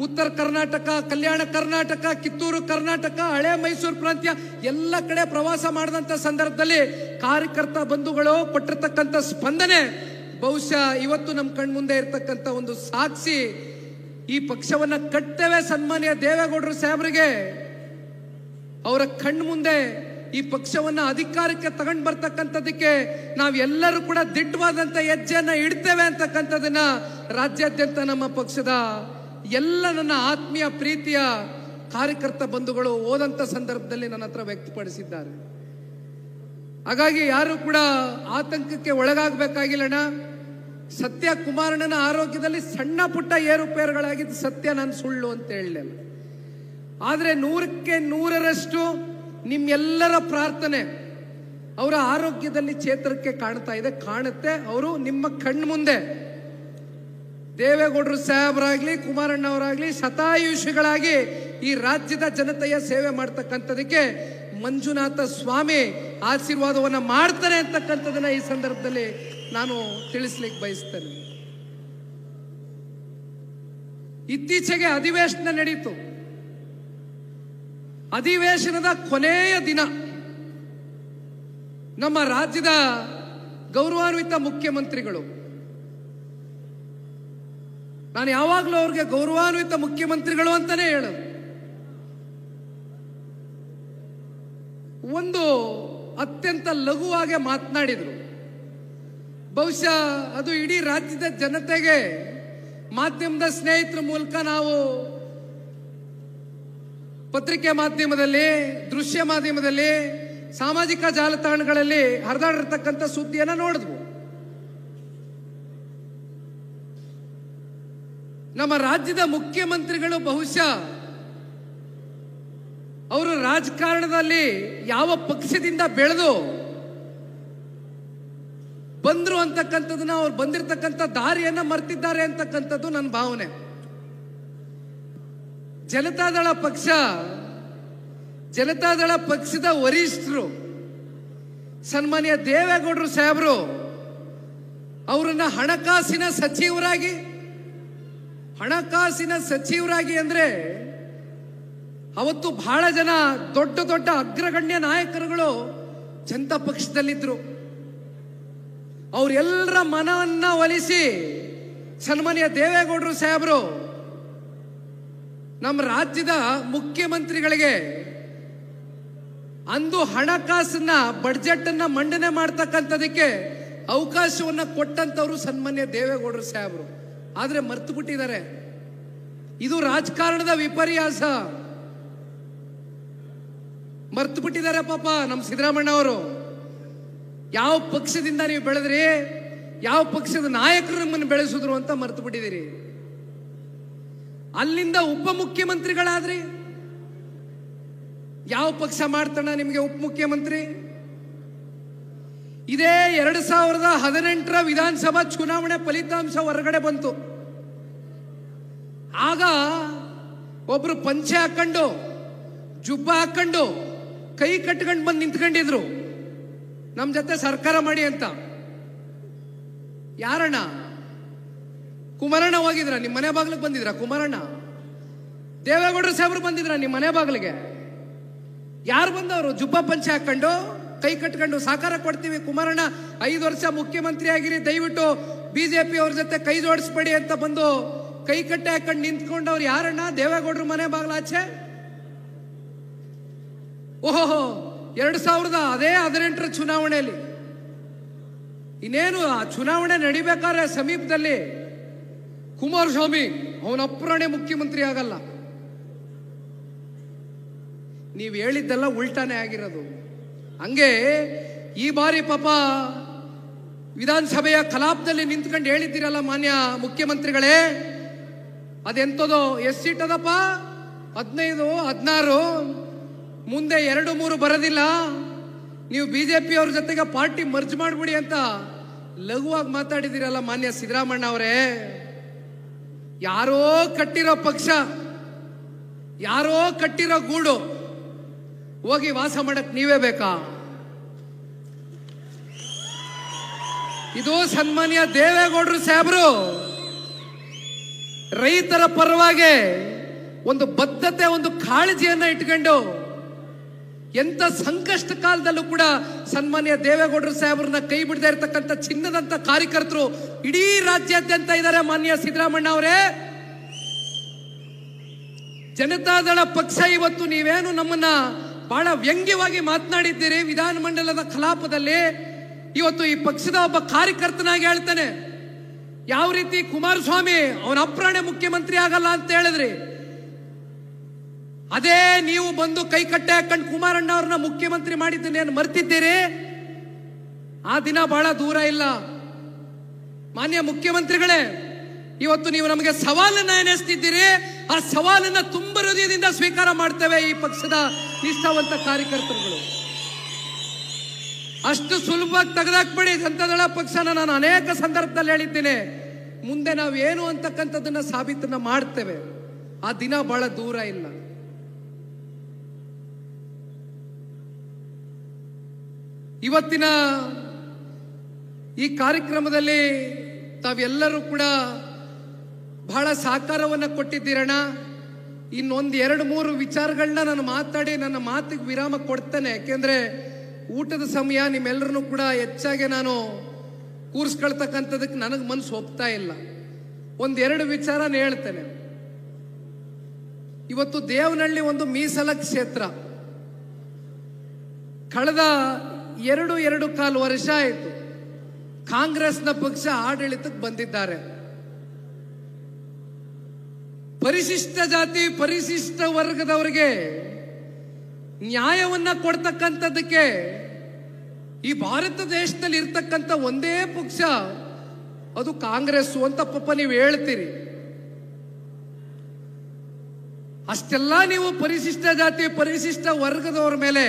ಉತ್ತರ ಕರ್ನಾಟಕ, ಕಲ್ಯಾಣ ಕರ್ನಾಟಕ, ಕಿತ್ತೂರು ಕರ್ನಾಟಕ, ಹಳೆ ಮೈಸೂರು ಪ್ರಾಂತ್ಯ ಎಲ್ಲ ಕಡೆ ಪ್ರವಾಸ ಮಾಡಿದಂತ ಸಂದರ್ಭದಲ್ಲಿ ಕಾರ್ಯಕರ್ತ ಬಂಧುಗಳು ಕೊಟ್ಟಿರ್ತಕ್ಕಂಥ ಸ್ಪಂದನೆ ಬಹುಶಃ ಇವತ್ತು ನಮ್ಮ ಕಣ್ಮುಂದೆ ಇರ್ತಕ್ಕಂಥ ಒಂದು ಸಾಕ್ಷಿ. ಈ ಪಕ್ಷವನ್ನ ಕಟ್ಟೇವೆ ಸನ್ಮಾನ್ಯ ದೇವೇಗೌಡರು ಸಾಹೇಬರಿಗೆ, ಅವರ ಕಣ್ಮುಂದೆ ಈ ಪಕ್ಷವನ್ನ ಅಧಿಕಾರಕ್ಕೆ ತಗೊಂಡು ಬರ್ತಕ್ಕಂಥದಕ್ಕೆ ನಾವೆಲ್ಲರೂ ಕೂಡ ದಿಟ್ಟವಾದಂತ ಹೆಜ್ಜೆಯನ್ನ ಇಡ್ತೇವೆ ಅಂತಕ್ಕಂಥದನ್ನ ರಾಜ್ಯಾದ್ಯಂತ ನಮ್ಮ ಪಕ್ಷದ ಎಲ್ಲ ನನ್ನ ಆತ್ಮೀಯ ಪ್ರೀತಿಯ ಕಾರ್ಯಕರ್ತ ಬಂಧುಗಳು ಹೋದಂತ ಸಂದರ್ಭದಲ್ಲಿ ನನ್ನ ಹತ್ರ ವ್ಯಕ್ತಪಡಿಸಿದ್ದಾರೆ. ಹಾಗಾಗಿ ಯಾರು ಕೂಡ ಆತಂಕಕ್ಕೆ ಒಳಗಾಗಬೇಕಾಗಿಲ್ಲಣ್ಣ. ಸತ್ಯ, ಕುಮಾರಣ್ಣನ ಆರೋಗ್ಯದಲ್ಲಿ ಸಣ್ಣ ಪುಟ್ಟ ಏರುಪೇರುಗಳಾಗಿದ್ದು ಸತ್ಯ, ನಾನು ಸುಳ್ಳು ಅಂತ ಹೇಳಲಿಲ್ಲ. ಆದ್ರೆ 100ಕ್ಕೆ 100ರಷ್ಟು ನಿಮ್ಮೆಲ್ಲರ ಪ್ರಾರ್ಥನೆ ಅವರ ಆರೋಗ್ಯದಲ್ಲಿ ಚೇತರಿಕೆ ಕಾಣ್ತಾ ಇದೆ, ಕಾಣುತ್ತೆ. ಅವರು ನಿಮ್ಮ ಕಣ್ಮುಂದೆ ದೇವೇಗೌಡರು ಸಾಹೇಬರಾಗ್ಲಿ, ಕುಮಾರಣ್ಣ ಅವರಾಗ್ಲಿ ಶತಾಯುಷಿಗಳಾಗಿ ಈ ರಾಜ್ಯದ ಜನತೆಯ ಸೇವೆ ಮಾಡ್ತಕ್ಕಂಥದಕ್ಕೆ ಮಂಜುನಾಥ ಸ್ವಾಮಿ ಆಶೀರ್ವಾದವನ್ನ ಮಾಡ್ತಾರೆ ಅಂತಕ್ಕಂಥದನ್ನ ಈ ಸಂದರ್ಭದಲ್ಲಿ ನಾನು ತಿಳಿಸ್ಲಿಕ್ಕೆ ಬಯಸ್ತೇನೆ. ಇತ್ತೀಚೆಗೆ ಅಧಿವೇಶನ ನಡೀತು. ಅಧಿವೇಶನದ ಕೊನೆಯ ದಿನ ನಮ್ಮ ರಾಜ್ಯದ ಗೌರವಾನ್ವಿತ ಮುಖ್ಯಮಂತ್ರಿಗಳು, ನಾನು ಯಾವಾಗಲೂ ಅವ್ರಿಗೆ ಗೌರವಾನ್ವಿತ ಮುಖ್ಯಮಂತ್ರಿಗಳು ಅಂತಾನೆ ಹೇಳೋದು, ಒಂದು ಅತ್ಯಂತ ಲಘುವಾಗಿ ಮಾತನಾಡಿದ್ರು. ಬಹುಶಃ ಅದು ಇಡೀ ರಾಜ್ಯದ ಜನತೆಗೆ ಮಾಧ್ಯಮದ ಸ್ನೇಹಿತರ ಮೂಲಕ ನಾವು ಪತ್ರಿಕೆ ಮಾಧ್ಯಮದಲ್ಲಿ, ದೃಶ್ಯ ಮಾಧ್ಯಮದಲ್ಲಿ, ಸಾಮಾಜಿಕ ಜಾಲತಾಣಗಳಲ್ಲಿ ಹರಿದಾಡಿರ್ತಕ್ಕಂಥ ಸುದ್ದಿಯನ್ನ ನೋಡಿದ್ವು. ನಮ್ಮ ರಾಜ್ಯದ ಮುಖ್ಯಮಂತ್ರಿಗಳು ಬಹುಶಃ ಅವರು ರಾಜಕಾರಣದಲ್ಲಿ ಯಾವ ಪಕ್ಷದಿಂದ ಬೆಳೆದು ಬಂದ್ರು ಅಂತಕ್ಕಂಥದನ್ನ, ಅವ್ರು ಬಂದಿರತಕ್ಕಂಥ ದಾರಿಯನ್ನ ಮರ್ತಿದ್ದಾರೆ ಅಂತಕ್ಕಂಥದ್ದು ನನ್ನ ಭಾವನೆ. ಜನತಾದಳ ಪಕ್ಷದ ವರಿಷ್ಠರು ಸನ್ಮಾನ್ಯ ದೇವೇಗೌಡರು ಸಾಹೇಬರು ಅವರನ್ನ ಹಣಕಾಸಿನ ಸಚಿವರಾಗಿ ಅಂದ್ರೆ ಅವತ್ತು ಬಹಳ ಜನ ದೊಡ್ಡ ದೊಡ್ಡ ಅಗ್ರಗಣ್ಯ ನಾಯಕರುಗಳು ಜನತಾ ಪಕ್ಷದಲ್ಲಿದ್ರು. ಅವರೆಲ್ಲರ ಮನವನ್ನ ಒಲಿಸಿ ಸನ್ಮಾನ್ಯ ದೇವೇಗೌಡರು ಸಾಹೇಬರು ನಮ್ಮ ರಾಜ್ಯದ ಮುಖ್ಯಮಂತ್ರಿಗಳಿಗೆ ಅಂದು ಹಣಕಾಸನ್ನ ಬಡ್ಜೆಟ್ ಅನ್ನ ಮಂಡನೆ ಮಾಡ್ತಕ್ಕಂಥದಕ್ಕೆ ಅವಕಾಶವನ್ನ ಕೊಟ್ಟಂತವ್ರು ಸನ್ಮಾನ್ಯ ದೇವೇಗೌಡರು ಸಾಹೇಬರು. ಆದ್ರೆ ಮರ್ತು ಬಿಟ್ಟಿದ್ದಾರೆ. ಇದು ರಾಜಕಾರಣದ ವಿಪರ್ಯಾಸ. ಮರ್ತು ಬಿಟ್ಟಿದ್ದಾರೆ ಪಾಪ ನಮ್ಮ ಸಿದ್ದರಾಮಣ್ಣ ಅವರು. ಯಾವ ಪಕ್ಷದಿಂದ ನೀವು ಬೆಳೆದ್ರಿ, ಯಾವ ಪಕ್ಷದ ನಾಯಕರು ನಮ್ಮನ್ನು ಬೆಳೆಸಿದ್ರು ಅಂತ ಮರ್ತು ಬಿಟ್ಟಿದ್ದೀರಿ. ಅಲ್ಲಿಂದ ಉಪಮುಖ್ಯಮಂತ್ರಿಗಳಾದ್ರಿ. ಯಾವ ಪಕ್ಷ ಮಾಡ್ತಾನ ನಿಮಗೆ ಉಪಮುಖ್ಯಮಂತ್ರಿ? ಇದೇ 2018 ವಿಧಾನಸಭಾ ಚುನಾವಣೆ ಫಲಿತಾಂಶ ಹೊರಗಡೆ ಬಂತು. ಆಗ ಒಬ್ರು ಪಂಚೆ ಹಾಕೊಂಡು ಜುಬ್ಬ ಹಾಕೊಂಡು ಕೈ ಕಟ್ಕೊಂಡು ಬಂದು ನಿಂತ್ಕೊಂಡಿದ್ರು ನಮ್ ಜೊತೆ ಸರ್ಕಾರ ಮಾಡಿ ಅಂತ. ಯಾರಣ್ಣ? ಕುಮಾರಣ್ಣ ಹೋಗಿದ್ರ? ನಿಮ್ಮ ಮನೆ ಬಾಗಿಲಿಗೆ ಬಂದಿದ್ರ ಕುಮಾರಣ್ಣ? ದೇವೇಗೌಡರು ಸಾಹೇಬರು ಬಂದಿದ್ರ ನಿಮ್ಮ ಮನೆ ಬಾಗಿಲಿಗೆ? ಯಾರು ಬಂದವರು? ಜುಬ್ಬ ಪಂಚೆ ಹಾಕೊಂಡು ಕೈ ಕಟ್ಕೊಂಡು ಸಾಕಾರ ಕೊಡ್ತೀವಿ ಕುಮಾರಣ್ಣ 5 ವರ್ಷ ಮುಖ್ಯಮಂತ್ರಿ ಆಗಿರಿ, ದಯವಿಟ್ಟು ಬಿಜೆಪಿ ಅವ್ರ ಜೊತೆ ಕೈ ಜೋಡಿಸ್ಬೇಡಿ ಅಂತ ಬಂದು ಕೈ ಕಟ್ಟೆ ಹಾಕೊಂಡು ನಿಂತ್ಕೊಂಡವ್ರು ಯಾರಣ್ಣ? ದೇವೇಗೌಡರು ಮನೆ ಬಾಗಿಲಾಚೆ. ಓಹೋ 2018 ಚುನಾವಣೆಯಲ್ಲಿ ಇನ್ನೇನು ಆ ಚುನಾವಣೆ ನಡಿಬೇಕಾದ್ರೆ ಸಮೀಪದಲ್ಲಿ ಕುಮಾರಸ್ವಾಮಿ ಅವನ ಅಪ್ರಾಣೆ ಮುಖ್ಯಮಂತ್ರಿ ಆಗಲ್ಲ. ನೀವು ಹೇಳಿದ್ದೆಲ್ಲ ಉಲ್ಟಾನೇ ಆಗಿರೋದು. ಹಂಗೆ ಈ ಬಾರಿ ಪಾಪ ವಿಧಾನಸಭೆಯ ಕಲಾಪದಲ್ಲಿ ನಿಂತ್ಕೊಂಡು ಹೇಳಿದ್ದೀರಲ್ಲ ಮಾನ್ಯ ಮುಖ್ಯಮಂತ್ರಿಗಳೇ, ಅದೆಂತದೋ ಎಷ್ಟು ಸೀಟ್ ಅದಪ್ಪ? 15, 16, ಮುಂದೆ 2, 3 ಬರೋದಿಲ್ಲ, ನೀವು ಬಿಜೆಪಿ ಅವ್ರ ಜೊತೆಗೆ ಪಾರ್ಟಿ ಮರ್ಜ್ ಮಾಡ್ಬಿಡಿ ಅಂತ ಲಘುವಾಗಿ ಮಾತಾಡಿದಿರಲ್ಲ ಮಾನ್ಯ ಸಿದ್ದರಾಮಣ್ಣ ಅವರೇ. ಯಾರೋ ಕಟ್ಟಿರೋ ಪಕ್ಷ, ಯಾರೋ ಕಟ್ಟಿರೋ ಗೂಡು ಹೋಗಿ ವಾಸ ಮಾಡಕ್ ನೀವೇ ಬೇಕಾ? ಇದು ಸನ್ಮಾನ್ಯ ದೇವೇಗೌಡರು ಸಾಹೇಬರು ರೈತರ ಪರವಾಗಿ ಒಂದು ಬದ್ಧತೆ, ಒಂದು ಕಾಳಜಿಯನ್ನ ಇಟ್ಕೊಂಡು ಎಂತ ಸಂಕಷ್ಟ ಕಾಲದಲ್ಲೂ ಕೂಡ ಸನ್ಮಾನ್ಯ ದೇವೇಗೌಡರು ಸಾಹೇಬ್ರನ್ನ ಕೈ ಬಿಡದೇ ಇರತಕ್ಕಂಥ ಚಿನ್ನದಂತ ಕಾರ್ಯಕರ್ತರು ಇಡೀ ರಾಜ್ಯಾದ್ಯಂತ ಇದ್ದಾರೆ ಮಾನ್ಯ ಸಿದ್ದರಾಮಣ್ಣ ಅವರೇ. ಜನತಾದಳ ಪಕ್ಷ ಇವತ್ತು ನೀವೇನು ನಮ್ಮನ್ನ ಬಹಳ ವ್ಯಂಗ್ಯವಾಗಿ ಮಾತನಾಡಿದ್ದೀರಿ ವಿಧಾನಮಂಡಲದ ಕಲಾಪದಲ್ಲಿ, ಇವತ್ತು ಈ ಪಕ್ಷದ ಒಬ್ಬ ಕಾರ್ಯಕರ್ತನಾಗಿ ಹೇಳ್ತಾನೆ ಯಾವ ರೀತಿ ಕುಮಾರಸ್ವಾಮಿ ಅವನ ಅಪ್ರಾಣೆ ಮುಖ್ಯಮಂತ್ರಿ ಆಗಲ್ಲ ಅಂತ ಹೇಳಿದ್ರಿ, ಅದೇ ನೀವು ಬಂದು ಕೈ ಕಟ್ಟೆ ಹಾಕೊಂಡು ಕುಮಾರಣ್ಣ ಅವ್ರನ್ನ ಮುಖ್ಯಮಂತ್ರಿ ಮಾಡಿದ್ದನ್ನೇನು ಮರ್ತಿದ್ದೀರಿ? ಆ ದಿನ ಬಹಳ ದೂರ ಇಲ್ಲ. ಮಾನ್ಯ ಮುಖ್ಯಮಂತ್ರಿಗಳೇ, ಇವತ್ತು ನೀವು ನಮಗೆ ಸವಾಲನ್ನ ಎನಿಸ್ತಿದ್ದೀರಿ. ಆ ಸವಾಲನ್ನ ತುಂಬ ಹೃದಯದಿಂದ ಸ್ವೀಕಾರ ಮಾಡ್ತೇವೆ ಈ ಪಕ್ಷದ ನಿಷ್ಠಾವಂತ ಕಾರ್ಯಕರ್ತರುಗಳು. ಅಷ್ಟು ಸುಲಭವಾಗಿ ತೆಗೆದಾಕ್ಬೇಡಿ ಜನತಾದಳ ಪಕ್ಷನ. ನಾನು ಅನೇಕ ಸಂದರ್ಭದಲ್ಲಿ ಹೇಳಿದ್ದೇನೆ, ಮುಂದೆ ನಾವೇನು ಅಂತಕ್ಕಂಥದ್ದನ್ನ ಸಾಬೀತನ್ನ ಮಾಡ್ತೇವೆ. ಆ ದಿನ ಬಹಳ ದೂರ ಇಲ್ಲ. ಇವತ್ತಿನ ಈ ಕಾರ್ಯಕ್ರಮದಲ್ಲಿ ತಾವೆಲ್ಲರೂ ಕೂಡ ಬಹಳ ಸಹಕಾರವನ್ನು ಕೊಟ್ಟಿದ್ದೀರಣ್ಣ. ಇನ್ನೊಂದು 2-3 ವಿಚಾರಗಳನ್ನ ನಾನು ಮಾತಾಡಿ ನನ್ನ ಮಾತಿಗೆ ವಿರಾಮ ಕೊಡ್ತೇನೆ. ಯಾಕೆಂದ್ರೆ ಊಟದ ಸಮಯ, ನಿಮ್ಮೆಲ್ಲರನ್ನು ಕೂಡ ಹೆಚ್ಚಾಗಿ ನಾನು ಕೂರಿಸ್ಕೊಳ್ತಕ್ಕಂಥದಕ್ಕೆ ನನಗೆ ಮನಸ್ಸು ಒಪ್ತಾ ಇಲ್ಲ. 1-2 ವಿಚಾರನ ಹೇಳ್ತೇನೆ. ಇವತ್ತು ದೇವನಹಳ್ಳಿ ಒಂದು ಮೀಸಲ ಕ್ಷೇತ್ರ. ಕಳೆದ 2.25 ವರ್ಷ ಆಯಿತು ಕಾಂಗ್ರೆಸ್ನ ಪಕ್ಷ ಆಡಳಿತಕ್ಕೆ ಬಂದಿದ್ದಾರೆ. ಪರಿಶಿಷ್ಟ ಜಾತಿ ಪರಿಶಿಷ್ಟ ವರ್ಗದವರಿಗೆ ನ್ಯಾಯವನ್ನ ಕೊಡ್ತಕ್ಕಂಥದ್ದಕ್ಕೆ ಈ ಭಾರತ ದೇಶದಲ್ಲಿ ಇರ್ತಕ್ಕಂಥ ಒಂದೇ ಪಕ್ಷ ಅದು ಕಾಂಗ್ರೆಸ್ ಅಂತ ಪಾಪ ನೀವು ಹೇಳ್ತೀರಿ. ಅಷ್ಟೆಲ್ಲ ನೀವು ಪರಿಶಿಷ್ಟ ಜಾತಿ ಪರಿಶಿಷ್ಟ ವರ್ಗದವರ ಮೇಲೆ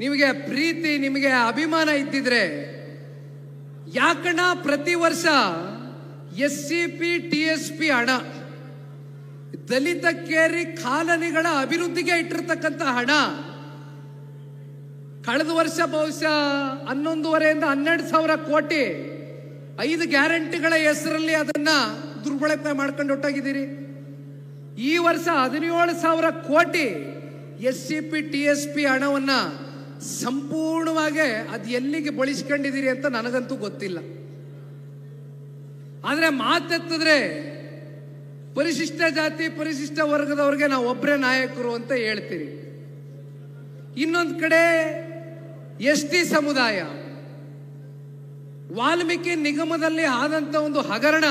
ನಿಮಗೆ ಪ್ರೀತಿ ನಿಮಗೆ ಅಭಿಮಾನ ಇದ್ದಿದ್ರೆ ಯಾಕಣ್ಣ ಪ್ರತಿ ವರ್ಷ SCP TSP ಹಣ ದಲಿತ ಕೇರಿ ಕಾಲನಿಗಳ ಅಭಿವೃದ್ಧಿಗೆ ಇಟ್ಟಿರ್ತಕ್ಕಂಥ ಹಣ ಕಳೆದ ವರ್ಷ ಬಹುಶಃ 11,500 12,000 ಕೋಟಿ 5 ಗ್ಯಾರಂಟಿಗಳ ಹೆಸರಲ್ಲಿ ಅದನ್ನ ದುರ್ಬಳಕೆ ಮಾಡ್ಕೊಂಡು ಹೊಟ್ಟೋಗಿದ್ದೀರಿ. ಈ ವರ್ಷ 17,000 ಕೋಟಿ SCP TSP ಹಣವನ್ನ ಸಂಪೂರ್ಣವಾಗಿ ಅದು ಎಲ್ಲಿಗೆ ಬಳಸ್ಕೊಂಡಿದ್ದೀರಿ ಅಂತ ನನಗಂತೂ ಗೊತ್ತಿಲ್ಲ. ಆದ್ರೆ ಮಾತೆತ್ತಿದ್ರೆ ಪರಿಶಿಷ್ಟ ಜಾತಿ ಪರಿಶಿಷ್ಟ ವರ್ಗದವ್ರಿಗೆ ನಾವು ಒಬ್ಬರೇ ನಾಯಕರು ಅಂತ ಹೇಳ್ತೀರಿ. ಇನ್ನೊಂದು ಕಡೆ ST ಸಮುದಾಯ ವಾಲ್ಮೀಕಿ ನಿಗಮದಲ್ಲಿ ಆದಂತ ಒಂದು ಹಗರಣ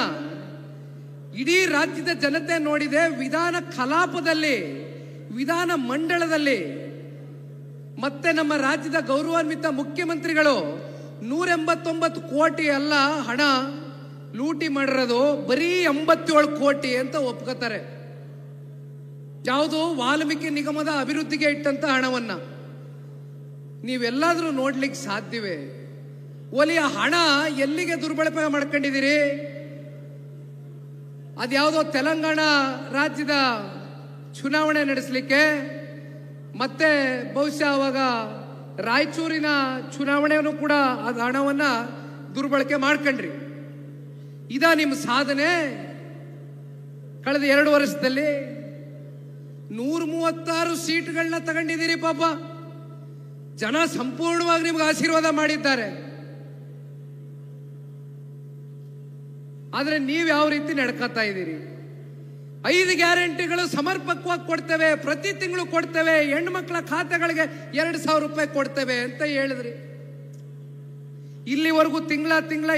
ಇಡೀ ರಾಜ್ಯದ ಜನತೆ ನೋಡಿದೆ. ವಿಧಾನ ಕಲಾಪದಲ್ಲಿ ವಿಧಾನ ಮಂಡಲದಲ್ಲಿ ಮತ್ತೆ ನಮ್ಮ ರಾಜ್ಯದ ಗೌರವಾನ್ವಿತ ಮುಖ್ಯಮಂತ್ರಿಗಳು 189 ಕೋಟಿ ಅಲ್ಲ ಹಣ ಲೂಟಿ ಮಾಡಿರೋದು, ಬರೀ 87 ಕೋಟಿ ಅಂತ ಒಪ್ಕೋತಾರೆ. ಯಾವುದು ವಾಲ್ಮೀಕಿ ನಿಗಮದ ಅಭಿವೃದ್ಧಿಗೆ ಇಟ್ಟಂತ ಹಣವನ್ನ ನೀವೆಲ್ಲಾದ್ರೂ ನೋಡ್ಲಿಕ್ಕೆ ಸಾಧ್ಯವೇ? ಒಲಿಯ ಹಣ ಎಲ್ಲಿಗೆ ದುರ್ಬಳಕೆ ಮಾಡ್ಕೊಂಡಿದ್ದೀರಿ? ಅದ್ಯಾವುದೋ ತೆಲಂಗಾಣ ರಾಜ್ಯದ ಚುನಾವಣೆ ನಡೆಸಲಿಕ್ಕೆ, ಮತ್ತೆ ಬಹುಶಃ ಅವಾಗ ರಾಯಚೂರಿನ ಚುನಾವಣೆಯನ್ನು ಕೂಡ ಅದು ಹಣವನ್ನ ದುರ್ಬಳಕೆ ಮಾಡ್ಕೊಂಡ್ರಿ. ಇದ ನಿಮ್ಮ ಸಾಧನೆ? ಕಳೆದ 2 ವರ್ಷದಲ್ಲಿ 136 ಸೀಟ್ಗಳನ್ನ ತಗೊಂಡಿದ್ದೀರಿ. ಪಾಪ ಜನ ಸಂಪೂರ್ಣವಾಗಿ ನಿಮ್ಗೆ ಆಶೀರ್ವಾದ ಮಾಡಿದ್ದಾರೆ. ಆದ್ರೆ ನೀವು ಯಾವ ರೀತಿ ನಡ್ಕೊತಾ ಇದ್ದೀರಿ? 5 ಗ್ಯಾರಂಟಿಗಳು ಸಮರ್ಪಕವಾಗಿ ಕೊಡ್ತೇವೆ, ಪ್ರತಿ ತಿಂಗಳು ಕೊಡ್ತೇವೆ, ಹೆಣ್ಮಕ್ಳ ಖಾತೆಗಳಿಗೆ 2,000 ರೂಪಾಯಿ ಕೊಡ್ತೇವೆ ಅಂತ ಹೇಳಿದ್ರಿ. ಇಲ್ಲಿವರೆಗೂ ತಿಂಗಳ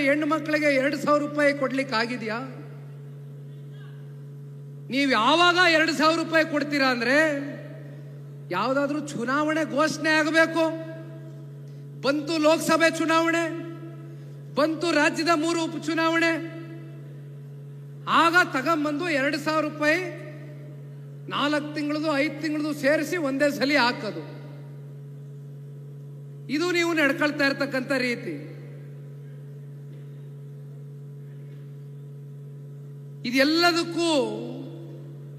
ಹೆಣ್ಣು ಮಕ್ಕಳಿಗೆ 2,000 ರೂಪಾಯಿ ಕೊಡ್ಲಿಕ್ಕೆ ಆಗಿದೆಯಾ? ನೀವು ಯಾವಾಗ 2,000 ರೂಪಾಯಿ ಕೊಡ್ತೀರಾ ಅಂದ್ರೆ ಯಾವ್ದಾದ್ರೂ ಚುನಾವಣೆ ಘೋಷಣೆ ಆಗಬೇಕು. ಬಂತು ಲೋಕಸಭೆ ಚುನಾವಣೆ, ಬಂತು ರಾಜ್ಯದ 3 ಉಪಚುನಾವಣೆ, ಆಗ ತಗೊಂಬಂದು 2,000 ರೂಪಾಯಿ 4 ತಿಂಗಳದು 5 ತಿಂಗಳದು ಸೇರಿಸಿ ಒಂದೇ ಸಲ ಹಾಕೋದು. ಇದು ನೀವು ನಡ್ಕೊಳ್ತಾ ಇರ್ತಕ್ಕಂಥ ರೀತಿ. ಇದೆಲ್ಲದಕ್ಕೂ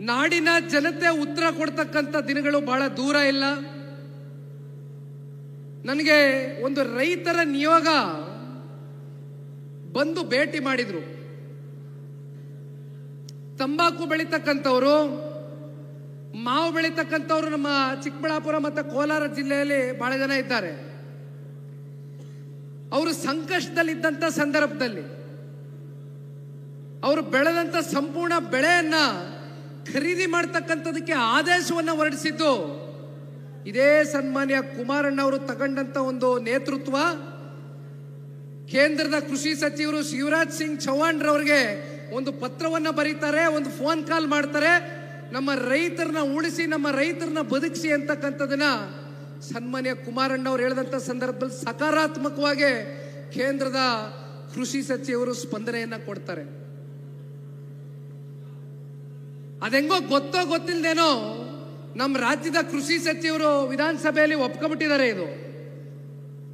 ನಾಡಿನ ಜನತೆ ಉತ್ತರ ಕೊಡ್ತಕ್ಕಂಥ ದಿನಗಳು ಬಹಳ ದೂರ ಇಲ್ಲ. ನನಗೆ ಒಂದು ರೈತರ ನಿಯೋಗ ಬಂದು ಭೇಟಿ ಮಾಡಿದ್ರು. ತಂಬಾಕು ಬೆಳೀತಕ್ಕಂಥವ್ರು, ಮಾವು ಬೆಳೀತಕ್ಕಂಥವ್ರು ನಮ್ಮ ಚಿಕ್ಕಬಳ್ಳಾಪುರ ಮತ್ತು ಕೋಲಾರ ಜಿಲ್ಲೆಯಲ್ಲಿ ಬಹಳ ಜನ ಇದ್ದಾರೆ. ಅವರು ಸಂಕಷ್ಟದಲ್ಲಿದ್ದಂಥ ಸಂದರ್ಭದಲ್ಲಿ ಅವರು ಬೆಳೆದಂತ ಸಂಪೂರ್ಣ ಬೆಳೆಯನ್ನ ಖರೀದಿ ಮಾಡ್ತಕ್ಕಂಥದಕ್ಕೆ ಆದೇಶವನ್ನ ಹೊರಡಿಸಿದ್ದು ಇದೇ ಸನ್ಮಾನ್ಯ ಕುಮಾರಣ್ಣವರು ತಗೊಂಡಂತ ಒಂದು ನೇತೃತ್ವ. ಕೇಂದ್ರದ ಕೃಷಿ ಸಚಿವರು ಶಿವರಾಜ್ ಸಿಂಗ್ ಚೌಹಾಣ್ ರವರಿಗೆ ಒಂದು ಪತ್ರವನ್ನ ಬರೀತಾರೆ, ಒಂದು ಫೋನ್ ಕಾಲ್ ಮಾಡ್ತಾರೆ, ನಮ್ಮ ರೈತರನ್ನ ಉಳಿಸಿ ನಮ್ಮ ರೈತರನ್ನ ಬದುಕಿಸಿ ಅಂತಕ್ಕಂಥದನ್ನ ಸನ್ಮಾನ್ಯ ಕುಮಾರಣ್ಣವ್ರು ಹೇಳಿದಂತ ಸಂದರ್ಭದಲ್ಲಿ ಸಕಾರಾತ್ಮಕವಾಗಿ ಕೇಂದ್ರದ ಕೃಷಿ ಸಚಿವರು ಸ್ಪಂದನೆಯನ್ನ ಕೊಡ್ತಾರೆ. ಅದೆಂಗೋ ಗೊತ್ತೋ ಗೊತ್ತಿಲ್ಲದೇನೋ ನಮ್ಮ ರಾಜ್ಯದ ಕೃಷಿ ಸಚಿವರು ವಿಧಾನಸಭೆಯಲ್ಲಿ ಒಪ್ಕೊಂಡ್ಬಿಟ್ಟಿದ್ದಾರೆ. ಇದು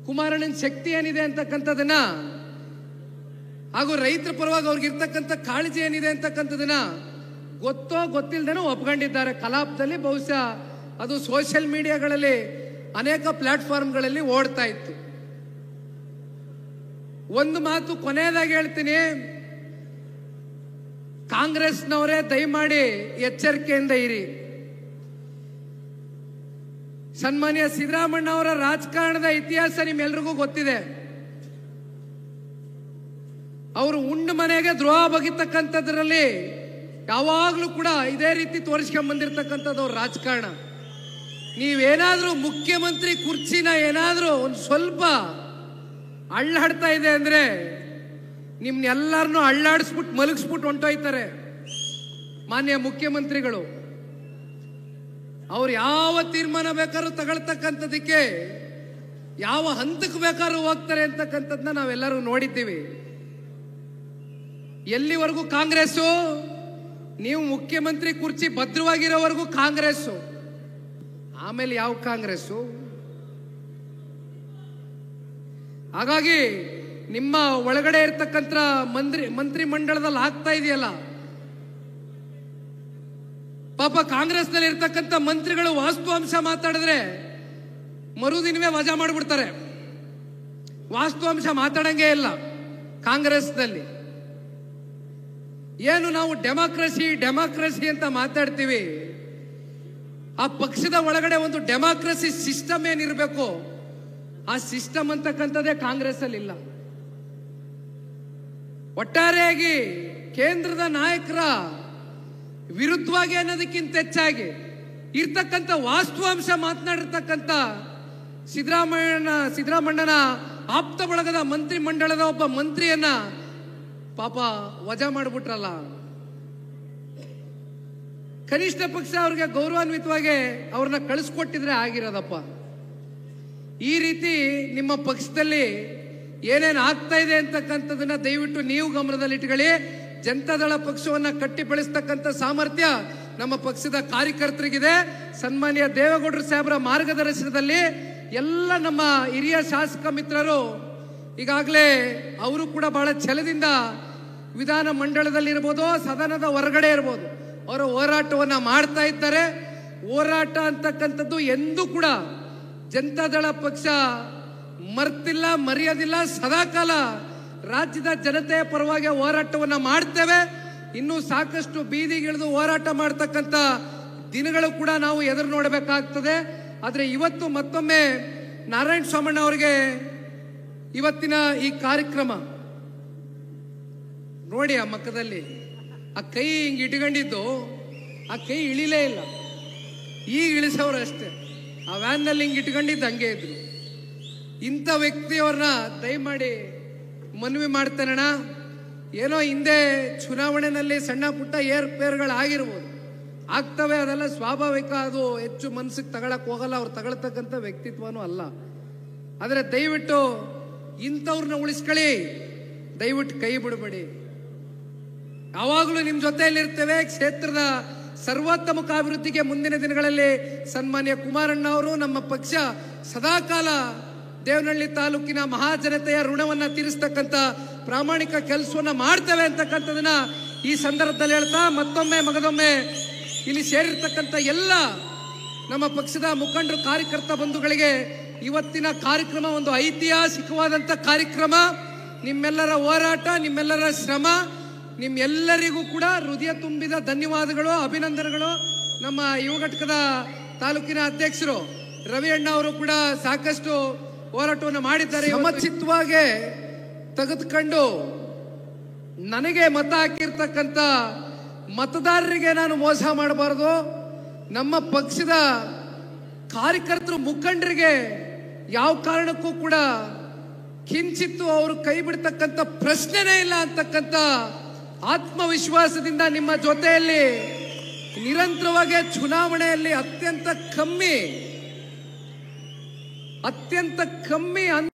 ಕುಮಾರಣ್ಣನ ಶಕ್ತಿ ಏನಿದೆ ಅಂತಕ್ಕಂಥದನ್ನ ಹಾಗೂ ರೈತರ ಪರವಾಗಿ ಅವ್ರಿಗೆ ಇರ್ತಕ್ಕಂಥ ಕಾಳಜಿ ಏನಿದೆ ಅಂತಕ್ಕಂಥದನ್ನ ಗೊತ್ತೋ ಗೊತ್ತಿಲ್ಲದೇನೋ ಒಪ್ಕೊಂಡಿದ್ದಾರೆ ಕಲಾಪದಲ್ಲಿ. ಬಹುಶಃ ಅದು ಸೋಷಿಯಲ್ ಮೀಡಿಯಾಗಳಲ್ಲಿ ಅನೇಕ ಪ್ಲಾಟ್ಫಾರ್ಮ್ಗಳಲ್ಲಿ ಓಡ್ತಾ ಇತ್ತು. ಒಂದು ಮಾತು ಕೊನೆಯದಾಗಿ ಹೇಳ್ತೀನಿ, ಕಾಂಗ್ರೆಸ್ನವರೇ ದಯಮಾಡಿ ಎಚ್ಚರಿಕೆಯಿಂದ ಇರಿ. ಸನ್ಮಾನ್ಯ ಸಿದ್ದರಾಮಣ್ಣ ಅವರ ರಾಜಕಾರಣದ ಇತಿಹಾಸ ನಿಮ್ಮೆಲ್ರಿಗೂ ಗೊತ್ತಿದೆ. ಅವರು ಉಂಡು ಮನೆಗೆ ದ್ರೋಹ ಬಗೆತಕ್ಕಂಥದ್ರಲ್ಲಿ ಯಾವಾಗ್ಲೂ ಕೂಡ ಇದೇ ರೀತಿ ತೋರಿಸ್ಕೊಂಡ್ ಬಂದಿರತಕ್ಕಂಥದ್ದು ಅವ್ರ ರಾಜಕಾರಣ. ನೀವೇನಾದ್ರೂ ಮುಖ್ಯಮಂತ್ರಿ ಕುರ್ಚಿನ ಏನಾದ್ರೂ ಒಂದು ಸ್ವಲ್ಪ ಅಳ್ಳಾಡ್ತಾ ಇದೆ ಅಂದ್ರೆ ನಿಮ್ನೆಲ್ಲರನ್ನೂ ಅಳ್ಳಾಡಿಸ್ಬಿಟ್ಟು ಮಲಗಿಸ್ಬಿಟ್ಟು ಹೊಂಟೋಯ್ತಾರೆ ಮಾನ್ಯ ಮುಖ್ಯಮಂತ್ರಿಗಳು. ಅವ್ರು ಯಾವ ತೀರ್ಮಾನ ಬೇಕಾದ್ರೂ ತಗೊಳ್ತಕ್ಕಂಥದಕ್ಕೆ ಯಾವ ಹಂತಕ್ಕೆ ಬೇಕಾದ್ರೂ ಹೋಗ್ತಾರೆ ಅಂತಕ್ಕಂಥದ್ದನ್ನ ನಾವೆಲ್ಲರೂ ನೋಡಿದ್ದೀವಿ. ಎಲ್ಲಿವರೆಗೂ ಕಾಂಗ್ರೆಸ್ಸು, ನೀವು ಮುಖ್ಯಮಂತ್ರಿ ಕುರ್ಚಿ ಭದ್ರವಾಗಿರೋವರೆಗೂ ಕಾಂಗ್ರೆಸ್ಸು, ಆಮೇಲೆ ಯಾವ ಕಾಂಗ್ರೆಸ್ಸು? ಹಾಗಾಗಿ ನಿಮ್ಮ ಒಳಗಡೆ ಇರ್ತಕ್ಕಂಥ ಮಂತ್ರಿ ಮಂಡಲದಲ್ಲಿ ಆಗ್ತಾ ಇದೆಯಲ್ಲ, ಪಾಪ ಕಾಂಗ್ರೆಸ್ನಲ್ಲಿ ಇರ್ತಕ್ಕಂಥ ಮಂತ್ರಿಗಳು ವಾಸ್ತವಾಂಶ ಮಾತಾಡಿದ್ರೆ ಮರುದಿನವೇ ವಜಾ ಮಾಡಿಬಿಡ್ತಾರೆ. ವಾಸ್ತವಾಂಶ ಮಾತಾಡಂಗೇ ಇಲ್ಲ ಕಾಂಗ್ರೆಸ್ನಲ್ಲಿ. ಏನು ನಾವು ಡೆಮಾಕ್ರಸಿ ಅಂತ ಮಾತಾಡ್ತೀವಿ, ಆ ಪಕ್ಷದ ಒಳಗಡೆ ಒಂದು ಡೆಮಾಕ್ರಸಿ ಸಿಸ್ಟಮ್ ಏನಿರಬೇಕು, ಆ ಸಿಸ್ಟಮ್ ಅಂತಕ್ಕಂಥದ್ದೇ ಕಾಂಗ್ರೆಸ್ ಅಲ್ಲಿ ಇಲ್ಲ. ಒಟ್ಟಾರೆಯಾಗಿ ಕೇಂದ್ರದ ನಾಯಕರ ವಿರುದ್ಧವಾಗಿ ಅನ್ನೋದಕ್ಕಿಂತ ಹೆಚ್ಚಾಗಿ ಇರ್ತಕ್ಕಂಥ ವಾಸ್ತವಾಂಶ ಮಾತನಾಡಿರ್ತಕ್ಕಂಥ ಸಿದ್ದರಾಮಣ್ಣನ ಆಪ್ತ ಬಳಗದ ಮಂತ್ರಿ ಮಂಡಲದ ಒಬ್ಬ ಮಂತ್ರಿಯನ್ನ ಪಾಪ ವಜಾ ಮಾಡಿಬಿಟ್ರಲ್ಲ. ಕನಿಷ್ಠ ಪಕ್ಷ ಅವ್ರಿಗೆ ಗೌರವಾನ್ವಿತವಾಗಿ ಅವ್ರನ್ನ ಕಳಿಸ್ಕೊಟ್ಟಿದ್ರೆ ಆಗಿರೋದಪ್ಪ. ಈ ರೀತಿ ನಿಮ್ಮ ಪಕ್ಷದಲ್ಲಿ ಏನೇನು ಆಗ್ತಾ ಇದೆ ಅಂತಕ್ಕಂಥದನ್ನ ದಯವಿಟ್ಟು ನೀವು ಗಮನದಲ್ಲಿಟ್ಕೊಳ್ಳಿ. ಜನತಾದಳ ಪಕ್ಷವನ್ನ ಕಟ್ಟಿ ಬೆಳೆಸ್ತಕ್ಕಂಥ ಸಾಮರ್ಥ್ಯ ನಮ್ಮ ಪಕ್ಷದ ಕಾರ್ಯಕರ್ತರಿಗಿದೆ. ಸನ್ಮಾನ್ಯ ದೇವೇಗೌಡರು ಸಾಹೇಬರ ಮಾರ್ಗದರ್ಶನದಲ್ಲಿ ಎಲ್ಲ ನಮ್ಮ ಹಿರಿಯ ಶಾಸಕ ಮಿತ್ರರು ಈಗಾಗಲೇ ಅವರು ಕೂಡ ಬಹಳ ಛಲದಿಂದ ವಿಧಾನ ಮಂಡಲದಲ್ಲಿರ್ಬೋದು, ಸದನದ ಹೊರಗಡೆ ಇರ್ಬೋದು, ಅವರ ಹೋರಾಟವನ್ನ ಮಾಡ್ತಾ ಇದ್ದಾರೆ. ಹೋರಾಟ ಅಂತಕ್ಕಂಥದ್ದು ಎಂದೂ ಕೂಡ ಜನತಾದಳ ಪಕ್ಷ ಮರ್ತಿಲ್ಲ, ಮರೆಯೋದಿಲ್ಲ. ಸದಾಕಾಲ ರಾಜ್ಯದ ಜನತೆಯ ಪರವಾಗಿ ಹೋರಾಟವನ್ನ ಮಾಡ್ತೇವೆ. ಇನ್ನೂ ಸಾಕಷ್ಟು ಬೀದಿಗಿಳಿದು ಹೋರಾಟ ಮಾಡ್ತಕ್ಕಂಥ ದಿನಗಳು ಕೂಡ ನಾವು ಎದುರು ನೋಡಬೇಕಾಗ್ತದೆ. ಆದರೆ ಇವತ್ತು ಮತ್ತೊಮ್ಮೆ ನಾರಾಯಣ ಸ್ವಾಮಣ್ಣ ಅವರಿಗೆ ಇವತ್ತಿನ ಈ ಕಾರ್ಯಕ್ರಮ ನೋಡಿ, ಆ ಮಕ್ಕದಲ್ಲಿ ಆ ಕೈ ಹಿಂಗೆ ಇಟ್ಕೊಂಡಿದ್ದು, ಆ ಕೈ ಇಳಿಲೇ ಇಲ್ಲ, ಈಗ ಇಳಿಸೋರು ಅಷ್ಟೇ. ಆ ವ್ಯಾನ್ನಲ್ಲಿ ಹಿಂಗೆ ಇಟ್ಕೊಂಡಿದ್ದು ಹಂಗೆ ಇದ್ರು. ಇಂಥ ವ್ಯಕ್ತಿಯವ್ರನ್ನ ದಯಮಾಡಿ ಮನವಿ ಮಾಡ್ತಾನಣ್ಣ. ಏನೋ ಹಿಂದೆ ಚುನಾವಣೆಯಲ್ಲಿ ಸಣ್ಣ ಪುಟ್ಟ ಏರ್ಪೇರ್ಗಳಾಗಿರ್ಬೋದು, ಆಗ್ತವೆ, ಅದೆಲ್ಲ ಸ್ವಾಭಾವಿಕ. ಅದು ಹೆಚ್ಚು ಮನಸ್ಸಿಗೆ ತಗೊಳಕ್ ಹೋಗಲ್ಲ, ಅವ್ರು ತಗೊಳ್ತಕ್ಕಂಥ ವ್ಯಕ್ತಿತ್ವನೂ ಅಲ್ಲ. ಆದರೆ ದಯವಿಟ್ಟು ಇಂಥವ್ರನ್ನ ಉಳಿಸ್ಕೊಳ್ಳಿ, ದಯವಿಟ್ಟು ಕೈ ಬಿಡಬೇಡಿ. ಯಾವಾಗಲೂ ನಿಮ್ಮ ಜೊತೆಯಲ್ಲಿರ್ತೇವೆ. ಕ್ಷೇತ್ರದ ಸರ್ವೋತ್ತಮಕ ಅಭಿವೃದ್ಧಿಗೆ ಮುಂದಿನ ದಿನಗಳಲ್ಲಿ ಸನ್ಮಾನ್ಯ ಕುಮಾರಣ್ಣ ಅವರು, ನಮ್ಮ ಪಕ್ಷ ಸದಾಕಾಲ ದೇವನಹಳ್ಳಿ ತಾಲೂಕಿನ ಮಹಾಜನತೆಯ ಋಣವನ್ನ ತೀರಿಸ್ತಕ್ಕಂಥ ಪ್ರಾಮಾಣಿಕ ಕೆಲಸವನ್ನ ಮಾಡ್ತೇವೆ ಅಂತಕ್ಕಂಥದನ್ನ ಈ ಸಂದರ್ಭದಲ್ಲಿ ಹೇಳ್ತಾ, ಮತ್ತೊಮ್ಮೆ ಮಗದೊಮ್ಮೆ ಇಲ್ಲಿ ಸೇರಿರ್ತಕ್ಕಂಥ ಎಲ್ಲ ನಮ್ಮ ಪಕ್ಷದ ಮುಖಂಡರು, ಕಾರ್ಯಕರ್ತ ಬಂಧುಗಳಿಗೆ ಇವತ್ತಿನ ಕಾರ್ಯಕ್ರಮ ಒಂದು ಐತಿಹಾಸಿಕವಾದಂಥ ಕಾರ್ಯಕ್ರಮ. ನಿಮ್ಮೆಲ್ಲರ ಹೋರಾಟ, ನಿಮ್ಮೆಲ್ಲರ ಶ್ರಮ, ನಿಮ್ಮೆಲ್ಲರಿಗೂ ಕೂಡ ಹೃದಯ ತುಂಬಿದ ಧನ್ಯವಾದಗಳು, ಅಭಿನಂದನೆಗಳು. ನಮ್ಮ ಯುವ ಘಟಕದ ತಾಲೂಕಿನ ಅಧ್ಯಕ್ಷರು ರವಿ ಅಣ್ಣ ಅವರು ಕೂಡ ಸಾಕಷ್ಟು ಹೋರಾಟವನ್ನು ಮಾಡಿದ್ದಾರೆ. ಸಮಚಿತ್ತವಾಗಿ ತೆಗೆದುಕೊಂಡು ನನಗೆ ಮತ ಹಾಕಿರ್ತಕ್ಕಂಥ ಮತದಾರರಿಗೆ ನಾನು ಮೋಸ ಮಾಡಬಾರದು. ನಮ್ಮ ಪಕ್ಷದ ಕಾರ್ಯಕರ್ತರು, ಮುಖಂಡರಿಗೆ ಯಾವ ಕಾರಣಕ್ಕೂ ಕೂಡ ಕಿಂಚಿತ್ತು ಅವರು ಕೈ ಬಿಡ್ತಕ್ಕಂಥ ಪ್ರಶ್ನೆನೇ ಇಲ್ಲ ಅಂತಕ್ಕಂಥ ಆತ್ಮವಿಶ್ವಾಸದಿಂದ ನಿಮ್ಮ ಜೊತೆಯಲ್ಲಿ ನಿರಂತರವಾಗಿ ಚುನಾವಣೆಯಲ್ಲಿ ಅತ್ಯಂತ ಕಮ್ಮಿ